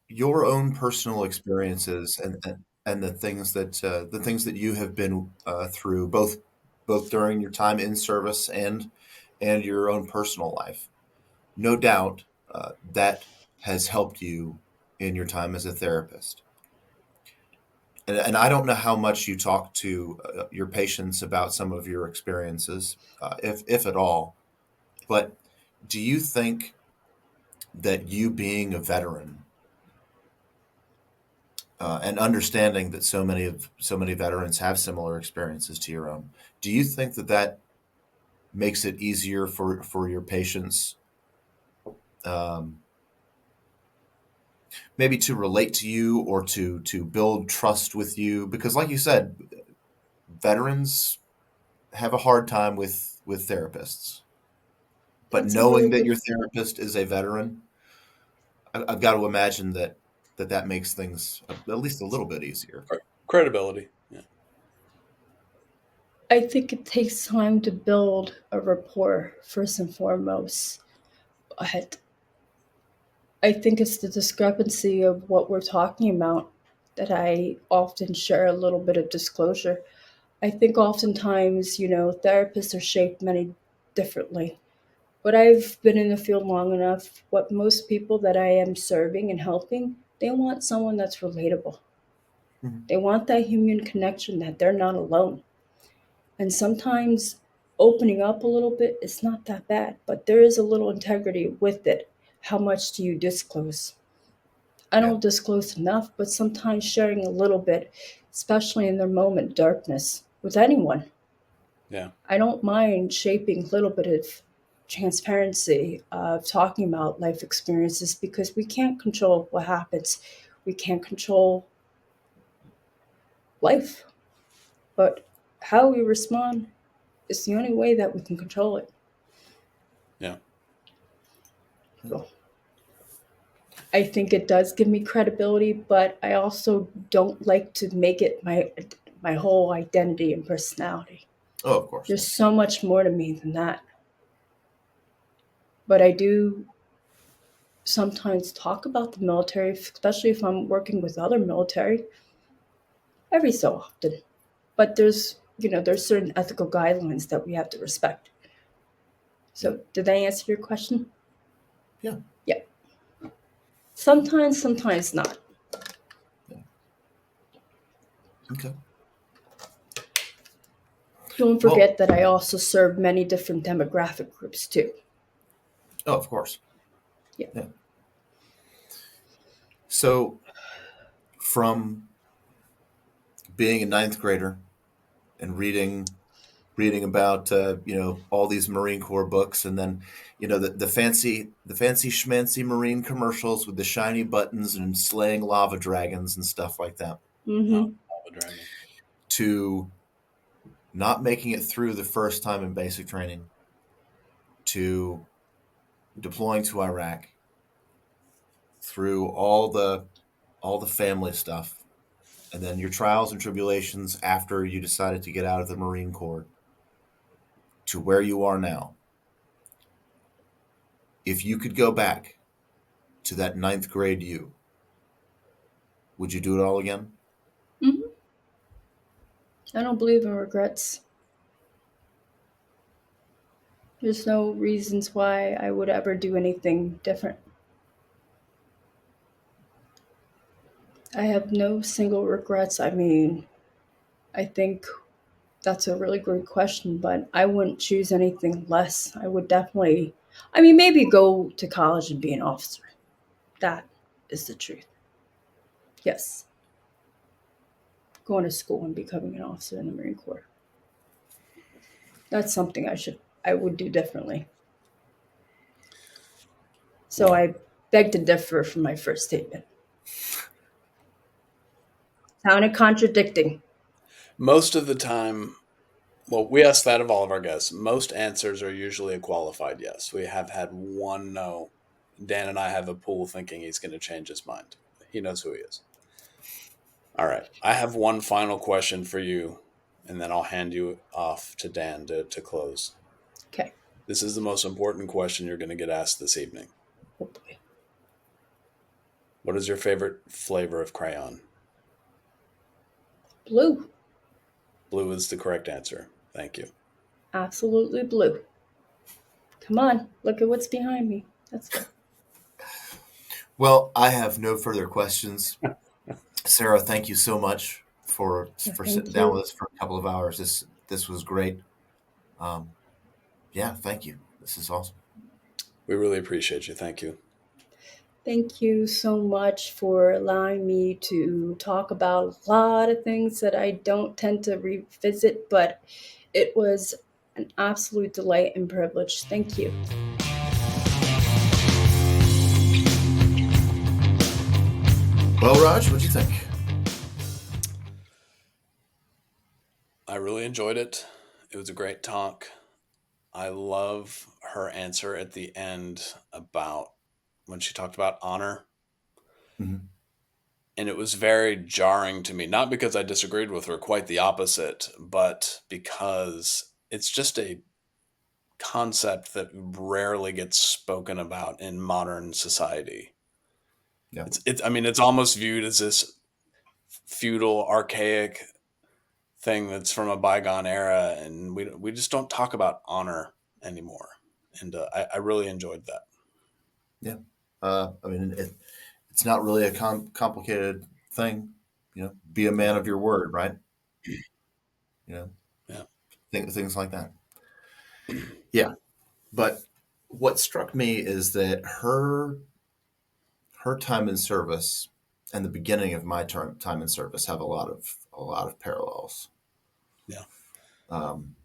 S3: your own personal experiences and the things that you have been through both during your time in service and your own personal life. No doubt that has helped you in your time as a therapist. And I don't know how much you talk to your patients about some of your experiences, if at all. But do you think that you being a veteran and understanding that so many veterans have similar experiences to your own, do you think that that makes it easier for your patients um, maybe to relate to you or to build trust with you? Because, like you said, veterans have a hard time with therapists. But
S1: That's a really
S3: knowing that
S1: good
S3: your therapist is a veteran, I've got to imagine that makes things at least a little bit easier.
S2: Credibility. Yeah.
S1: I think it takes time to build a rapport first and foremost. But I think it's the discrepancy of what we're talking about that I often share a little bit of disclosure. I think oftentimes, therapists are shaped many differently. But I've been in the field long enough. What most people that I am serving and helping, they want someone that's relatable.
S3: Mhm.
S1: They want that human connection that they're not alone. And sometimes opening up a little bit is not that bad, but there is a little integrity with it. How much do you disclose? I
S3: Yeah.
S1: don't disclose enough, but sometimes sharing a little bit, especially in their moment of darkness with anyone.
S2: Yeah.
S1: I don't mind shaping a little bit of transparency of talking about life experiences because we can't control what happens. We can't control life, but how we respond is the only way that we can control it.
S2: Yeah.
S1: So I think it does give me credibility, but I also don't like to make it my whole identity and personality.
S3: Oh, of course.
S1: There's so much more to me than that. But I do sometimes talk about the military, especially if I'm working with other military, every so often. But there's certain ethical guidelines that we have to respect.
S3: Yeah.
S1: So did I answer your question?
S3: Yeah.
S1: Yeah. Sometimes, sometimes not.
S3: Yeah. Okay.
S1: Don't
S3: Well,
S1: forget that I also serve many different demographic groups too.
S3: oh, of course.
S1: Yeah.
S3: Yeah. So from being a ninth grader and reading about all these Marine Corps books, and then the fancy schmancy Marine commercials with the shiny buttons and slaying lava dragons and stuff like that,
S2: Oh,
S1: Mm-hmm.
S2: Lava Dragon.
S3: to not making it through the first time in basic training, to deploying to Iraq, through all the family stuff, and then your trials and tribulations after you decided to get out of the Marine Corps to where you are now. If you could go back to that ninth grade you, would you do it all again?
S1: Mm-hmm. I don't believe in regrets. There's no reasons why I would ever do anything different. I have no single regrets. I mean, I think that's a really great question, but I wouldn't choose anything less. I would definitely, I mean, maybe go to college and be an officer. That is the truth. Yes, going to school and becoming an officer in the Marine Corps. That's something I would do differently. So
S2: Well,
S1: I beg to differ from my first statement. Sounded contradicting.
S2: most of the time, well, we ask that of all of our guests. Most answers are usually a qualified yes. We have had one no. Dan and I have a pool thinking he's going to change his mind. He knows who he is. All right. I have one final question for you, and then I'll hand you off to Dan to close.
S1: Okay,
S2: This is the most important question you're going to get asked this evening.
S1: hopefully.
S2: What is your favorite flavor of crayon?
S1: Blue.
S2: Blue is the correct answer. Thank you.
S1: Absolutely blue. Come on, look at what's behind me. That's good.
S3: Well, I have no further questions. Sarah, thank you so much for
S1: Yeah,
S3: for sitting
S1: thank
S3: down
S1: you.
S3: with us for a couple of hours. This was great. Um, yeah, thank you. This is awesome.
S2: We really appreciate you. Thank you.
S1: Thank you so much for allowing me to talk about a lot of things that I don't tend to revisit, but it was an absolute delight and privilege. Thank you.
S3: Well, Raj, what'd you think?
S2: I really enjoyed it. It was a great talk. I love her answer at the end about when she talked about honor.
S3: Hmm.
S2: And it was very jarring to me, not because I disagreed with her, quite the opposite, but because it's just a concept that rarely gets spoken about in modern society.
S3: Yeah.
S2: I mean, it's almost viewed as this feudal, archaic thing that's from a bygone era, and we just don't talk about honor anymore. And I really enjoyed that.
S3: Yeah. I mean, it's not really a complicated thing. Be a man
S2: Yeah,
S3: of your word, right? You know,
S2: yeah,
S3: things like that. Yeah. But what struck me is that her time in service and the beginning of my time in service have a lot of parallels.
S2: yeah,
S3: Um,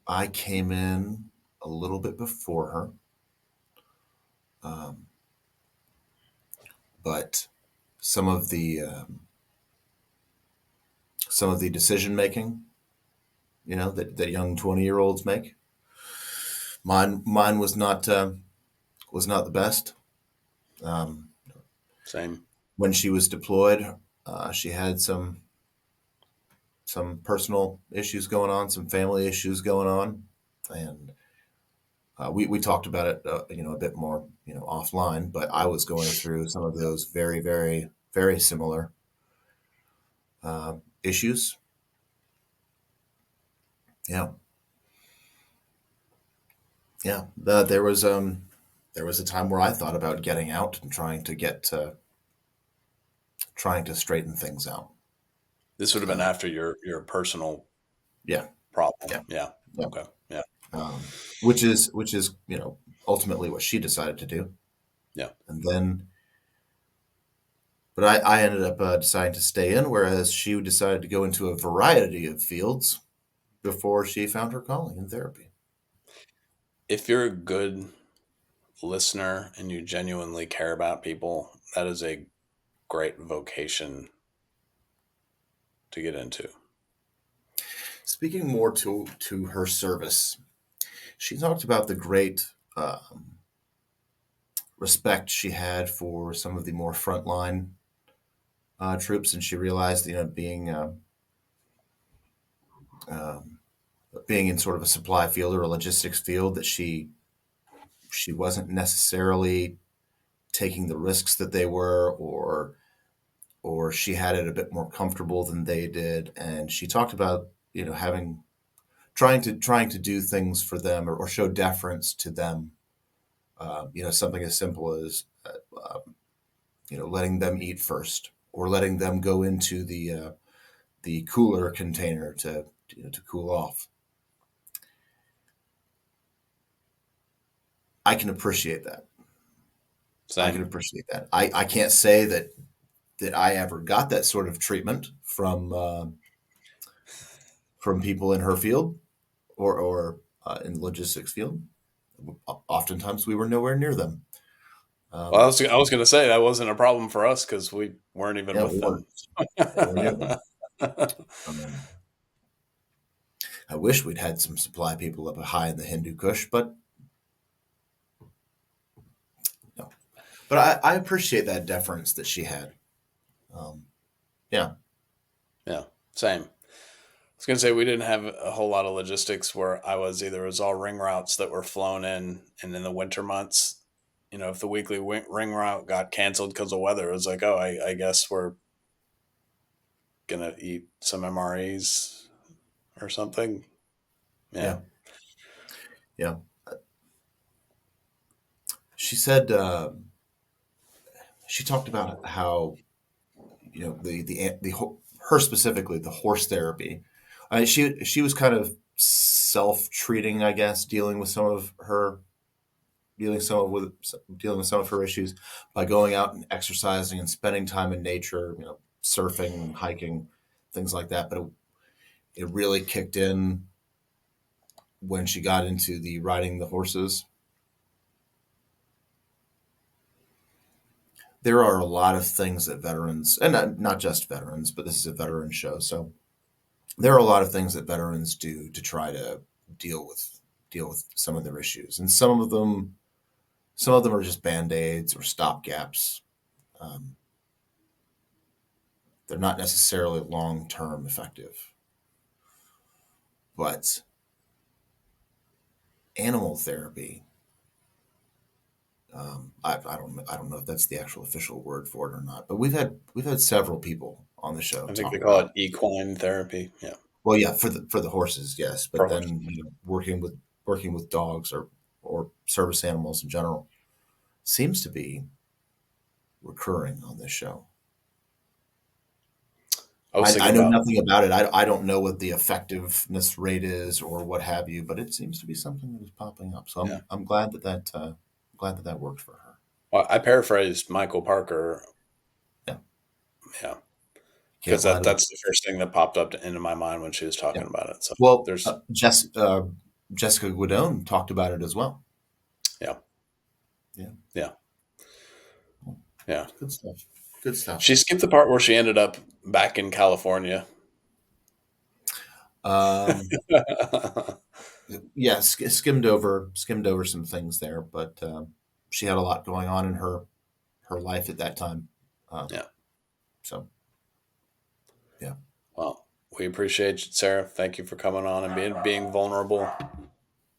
S3: I came in a little bit before her, um, but some of the some of the decision making, that young 20-year olds make, mine was not the best. Um,
S2: Same.
S3: when she was deployed, she had some personal issues going on, some family issues going on, and we talked about it, a bit more, offline. But I was going through some of those very, very, very similar issues. Yeah, yeah. There was a time where I thought about getting out and trying to straighten things out.
S2: This would have been
S3: Uh,
S2: after your personal
S3: yeah,
S2: problem.
S3: yeah,
S2: Yeah.
S3: yeah.
S2: Okay. Yeah.
S3: Which is ultimately what she decided to do,
S2: Yeah.
S3: and then. But I ended up deciding to stay in, whereas she decided to go into a variety of fields before she found her calling in therapy.
S2: If you're a good listener and you genuinely care about people, that is a great vocation to get into.
S3: Speaking more to her service, she talked about the great respect she had for some of the more frontline troops, and she realized, um, being in sort of a supply field or a logistics field, that she wasn't necessarily taking the risks that they were, or she had it a bit more comfortable than they did. And she talked about, having trying to do things for them, or show deference to them. Something as simple as letting them eat first, or letting them go into the cooler container to cool off. I can appreciate that. I can
S2: Same.
S3: appreciate that. I can't say that I ever got that sort of treatment from people in her field, or in the logistics field. Oftentimes, we were nowhere near them.
S2: Well,
S3: Um,
S2: I was going to say that wasn't a problem for us because we weren't even
S3: yeah,
S2: with
S3: we weren't
S2: them.
S3: nowhere near them. Um, I wish we'd had some supply people up high in the Hindu Kush, but no. But I appreciate that deference that she had. Um, yeah,
S2: Yeah, same. I was going to say we didn't have a whole lot of logistics where I was either. It was all ring routes that were flown in, and in the winter months, if the weekly ring route got canceled because of weather, it was like, oh, I guess we're gonna eat some MREs or something. Yeah.
S3: yeah, yeah. She said she talked about how, her specifically, the horse therapy. She was kind of self treating, I guess, dealing with some of her issues by going out and exercising and spending time in nature, surfing and hiking, things like that. But it really kicked in when she got into the riding the horses. There are a lot of things that veterans, and not just veterans, but this is a veteran show, so there are a lot of things that veterans do to try to deal with deal with some of their issues, and some of them are just band aids or stopgaps. Um, they're not necessarily long term effective, but animal therapy. I don't know if that's the actual official word for it or not, but we've had several people on the show
S2: I think they
S3: talk
S2: call it
S3: about.
S2: equine therapy. Yeah.
S3: Well, yeah, for the horses, yes, but
S2: For horses.
S3: then, working with dogs, or service animals in general, seems to be recurring on this show.
S2: I was
S3: I
S2: thinking
S3: know
S2: about,
S3: nothing about it. I don't know what the effectiveness rate is or what have you, but it seems to be something that is popping up. So
S2: yeah.
S3: I'm glad that worked for her.
S2: Well, I paraphrased Michael Parker.
S3: Yeah,
S2: Yeah. Because
S3: can't lie to the
S2: that's the first thing that popped up into my mind when she was
S3: yeah.
S2: talking about it. So
S3: Well,
S2: there's,
S3: Jess. Jessica Guidone talked about it as well.
S2: Yeah,
S3: Yeah,
S2: yeah, yeah.
S3: good stuff. Good stuff.
S2: She skipped the part where she ended up back in California.
S3: Um, yeah, skimmed over some things there, but she had a lot going on in her life at that time. Um,
S2: Yeah.
S3: so yeah,
S2: Well, we appreciate you, Sarah. Thank you for coming on and being vulnerable.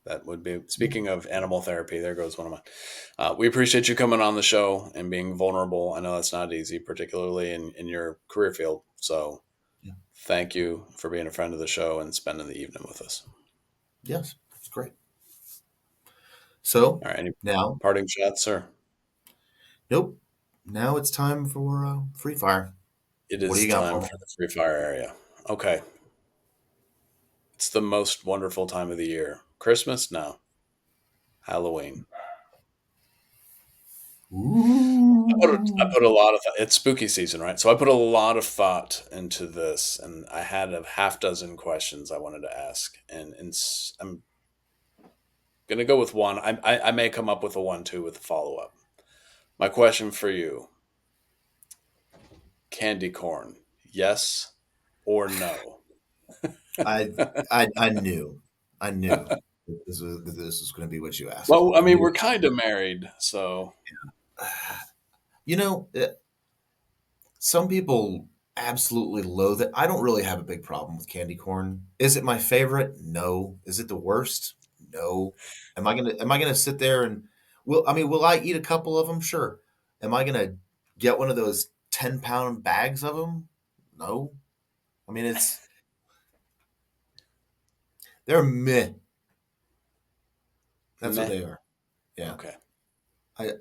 S2: That would be speaking of animal therapy. There goes one of mine. We appreciate you coming on the show and being vulnerable. I know that's not easy, particularly in your career field. So
S3: yeah,
S2: thank you for being a friend of the show and spending the evening with us.
S3: yes, it's great. So
S2: All right. Any
S3: now,
S2: parting shots, sir?
S3: nope. Now it's time for free fire.
S2: It
S3: What do
S2: is
S3: you got
S2: time
S3: for me?
S2: for the free fire area. Okay. It's the most wonderful time of the year. Christmas? No. Halloween. I
S3: Ooh.
S2: put a lot of it's spooky season, right? So I put a lot of thought into this, and I had a half dozen questions I wanted to ask, and I'm gonna go with one. I may come up with a one too with a follow up. My question for you: candy corn, yes or no?
S3: I, I knew, I knew that this was going to be what you asked.
S2: Well, I
S3: I
S2: mean,
S3: knew.
S2: we're kind of married, so
S3: You know, some people absolutely loathe it. I don't really have a big problem with candy corn. Is it my favorite? No. Is it the worst? No. Am I gonna sit there and will I eat a couple of them? Sure. Am I gonna get one of those 10-pound bags of them? No. I mean they're meh. That's what
S2: meh.
S3: they are. Yeah.
S2: Okay,
S3: I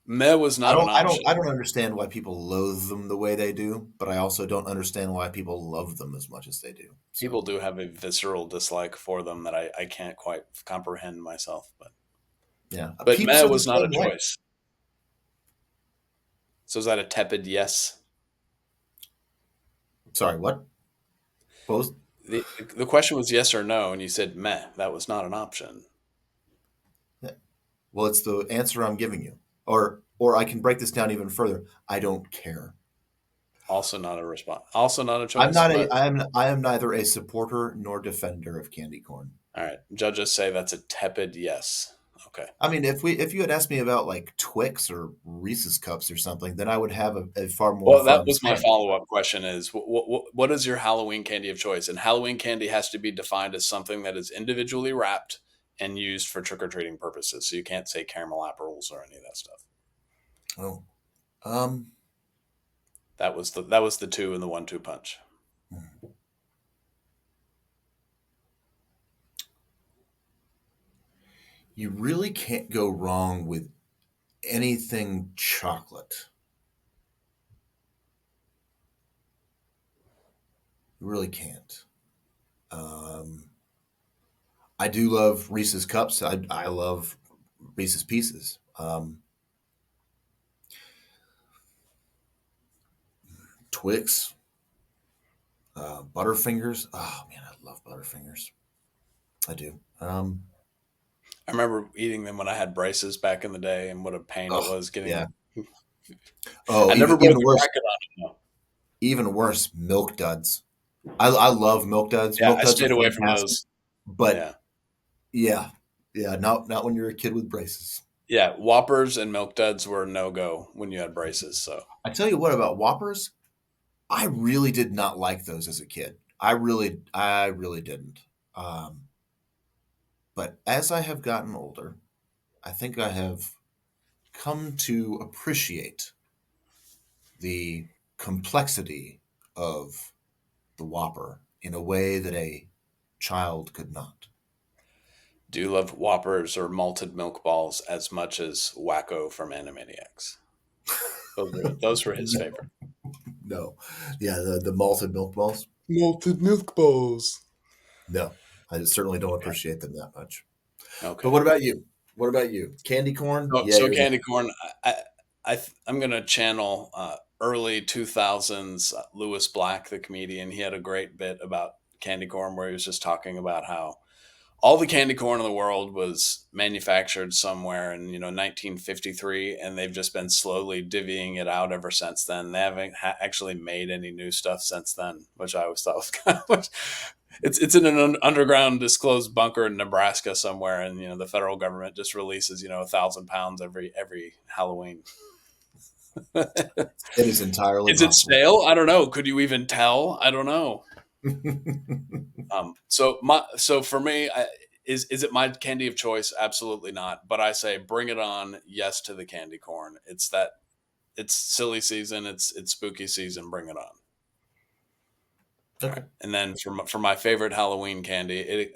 S2: meh was not an option.
S3: I don't understand why people loathe them the way they do, but I also don't understand why people love them as much as they do.
S2: People
S3: So
S2: do have a visceral dislike for them that I can't quite comprehend myself,
S3: yeah,
S2: but
S3: peeps
S2: meh
S3: are the
S2: was not a
S3: same way.
S2: choice. So is that a tepid yes?
S3: Sorry, what? Both?
S2: The question was yes or no, and you said meh. That was not an option.
S3: Yeah. Well, it's the answer I'm giving you. Or I can break this down even further. I don't care.
S2: Also not a response. Also not a
S3: I'm
S2: choice.
S3: not
S2: But
S3: I am neither a supporter nor defender of candy corn.
S2: all right, judges say that's a tepid yes. Okay.
S3: I mean, if you had asked me about like Twix or Reese's cups or something, then I would have a far more
S2: Well, that
S3: firm
S2: was my
S3: stance.
S2: follow up question: is what is your Halloween candy of choice? And Halloween candy has to be defined as something that is individually wrapped and used for trick or treating purposes. So you can't say caramel apples or any of that stuff.
S3: Oh, um,
S2: That was the two in the 1-2 punch.
S3: you really can't go wrong with anything chocolate. You really can't. Um, I do love Reese's cups. I love Reese's pieces. Twix, Butterfingers. Oh man, I love Butterfingers. I do.
S2: I remember eating them when I had braces back in the day, and what a pain it
S3: Oh
S2: was
S3: yeah.
S2: getting.
S3: Oh,
S2: I never put a
S3: even
S2: good
S3: worse.
S2: bracket on it.
S3: Even worse. Milk Duds. I love Milk Duds.
S2: Yeah,
S3: Milk
S2: I
S3: Duds are
S2: stayed away from
S3: fantastic.
S2: those.
S3: But
S2: Yeah.
S3: yeah, yeah. Not when you're a kid with braces.
S2: Yeah, Whoppers and Milk Duds were no go when you had braces. So
S3: I tell you what about Whoppers. I really did not like those as a kid. I really didn't. Um, but as I have gotten older, I think I have come to appreciate the complexity of the Whopper in a way that a child could not.
S2: do you love Whoppers or malted milk balls as much as Wacko from Animaniacs? Those were his favorite.
S3: No, yeah, the malted milk balls.
S2: Malted milk balls.
S3: No, I certainly don't
S2: Okay.
S3: appreciate them that much. But
S2: Okay.
S3: what about you? What about you? Candy corn?
S2: So,
S3: Yeah,
S2: so
S3: you're the
S2: candy corn. I'm gonna channel early 2000s Lewis Black, the comedian. He had a great bit about candy corn where he was just talking about how all the candy corn in the world was manufactured somewhere in 1953, and they've just been slowly divvying it out ever since then. They haven't actually made any new stuff since then, which I always thought was kind of it's in an underground disclosed bunker in Nebraska somewhere, and the federal government just releases 1,000 pounds every Halloween.
S3: It is entirely
S2: Is it
S3: possible.
S2: stale? I don't know. Could you even tell? I don't know. So for me, is it my candy of choice? Absolutely not. But I say bring it on. Yes to the candy corn. It's silly season. It's spooky season. Bring it on. All
S3: Okay.
S2: right. And then for my favorite Halloween candy,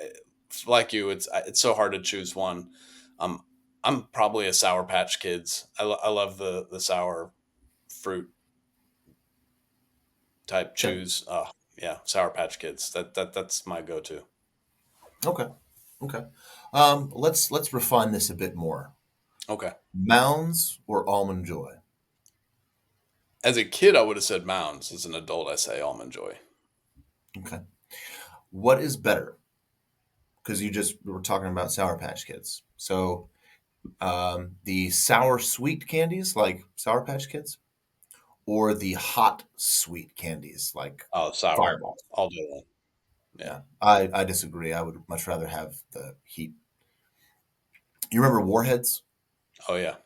S2: like you, it's so hard to choose one. Um, I'm probably a Sour Patch Kids. I love the sour fruit type
S3: Okay.
S2: chews. Oh yeah, Sour Patch Kids. That's my go to.
S3: Okay. Okay. Let's refine this a bit more.
S2: Okay.
S3: Mounds or almond joy?
S2: As a kid, I would have said Mounds. As an adult, I say Almond Joy.
S3: Okay. What is better? Because you just were talking about Sour Patch Kids. So the sour sweet candies like Sour Patch Kids, or the hot sweet candies like
S2: Oh, sour
S3: Fireballs.
S2: all day long. Yeah.
S3: Yeah, I disagree. I would much rather have the heat. You remember Warheads?
S2: Oh yeah.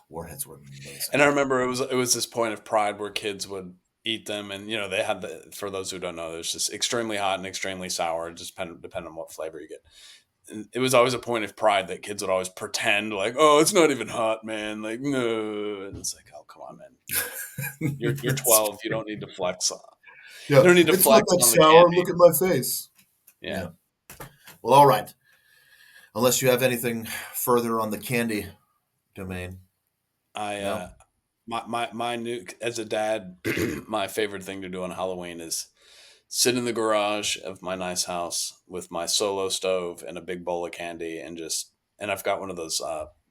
S3: Warheads were amazing.
S2: And I remember it was this point of pride where kids would eat them, and they had for those who don't know, there's just extremely hot and extremely sour, just depending on what flavor you get. And it was always a point of pride that kids would always pretend like, oh, it's not even hot, man. Like, no, and it's like, oh, come on, man. You're
S3: It's-
S2: 12. You don't need to flex. You
S3: yeah,
S2: don't need to
S3: it's not
S2: flex
S3: that
S2: on the
S3: sour.
S2: candy.
S3: Look at my face.
S2: Yeah.
S3: Yeah. Well, all right. Unless you have anything further on the candy domain.
S2: I
S3: No?
S2: my new as a dad, my favorite thing to do on Halloween is sit in the garage of my nice house with my solo stove and a big bowl of candy, and I've got one of those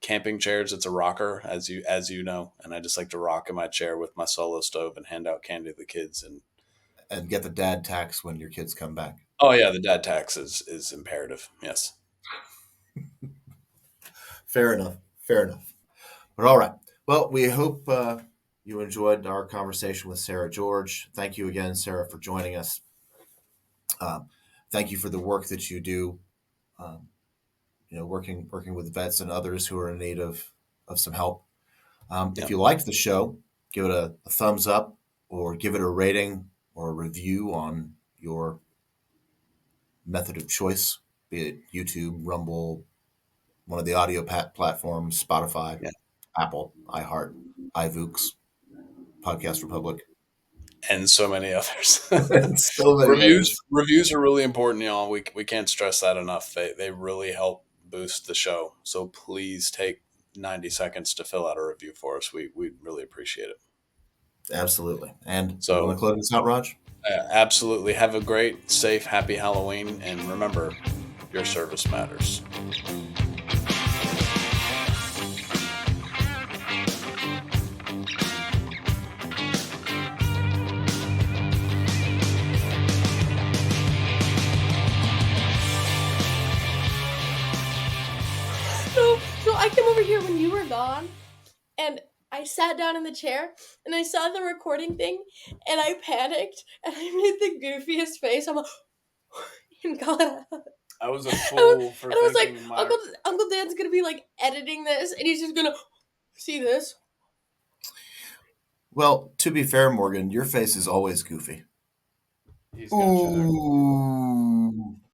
S2: camping chairs. It's a rocker, as you know, and I just like to rock in my chair with my solo stove and hand out candy to the kids. And
S3: And get the dad tax when your kids come back.
S2: oh yeah, the dad tax is imperative. Yes.
S3: Fair enough. Fair enough. But all right. Well, we hope you enjoyed our conversation with Sarah George. Thank you again, Sarah, for joining us. Um, Thank you for the work that you do. Um, working with vets and others who are in need of some help. If
S2: Yeah.
S3: you liked the show, give it a thumbs up or give it a rating or a review on your method of choice, be it YouTube, Rumble, one of the audio platforms, Spotify,
S2: Yeah.
S3: Apple, iHeart, iVoox, Podcast Republic,
S2: And so many others.
S3: and so many
S2: reviews
S3: others.
S2: reviews are really important, y'all. We can't stress that enough. They really help boost the show. So please take 90 seconds to fill out a review for us. We really appreciate it.
S3: Absolutely. And you want
S2: So
S3: to close this out, Raj?
S2: absolutely have a great, safe, happy Halloween, and remember, your service matters.
S4: So I came over here when you were gone, and I sat down in the chair, and I saw the recording thing, and I panicked, and I made the goofiest face. I'm like, and got out.
S2: I was a
S4: And
S2: fool for
S4: I was like,
S2: thinking my.
S4: Uncle Dan's gonna be like editing this, and he's just gonna see this.
S3: Well, to be fair, Morgan, your face is always goofy.
S2: He's got you there.
S3: Ooh.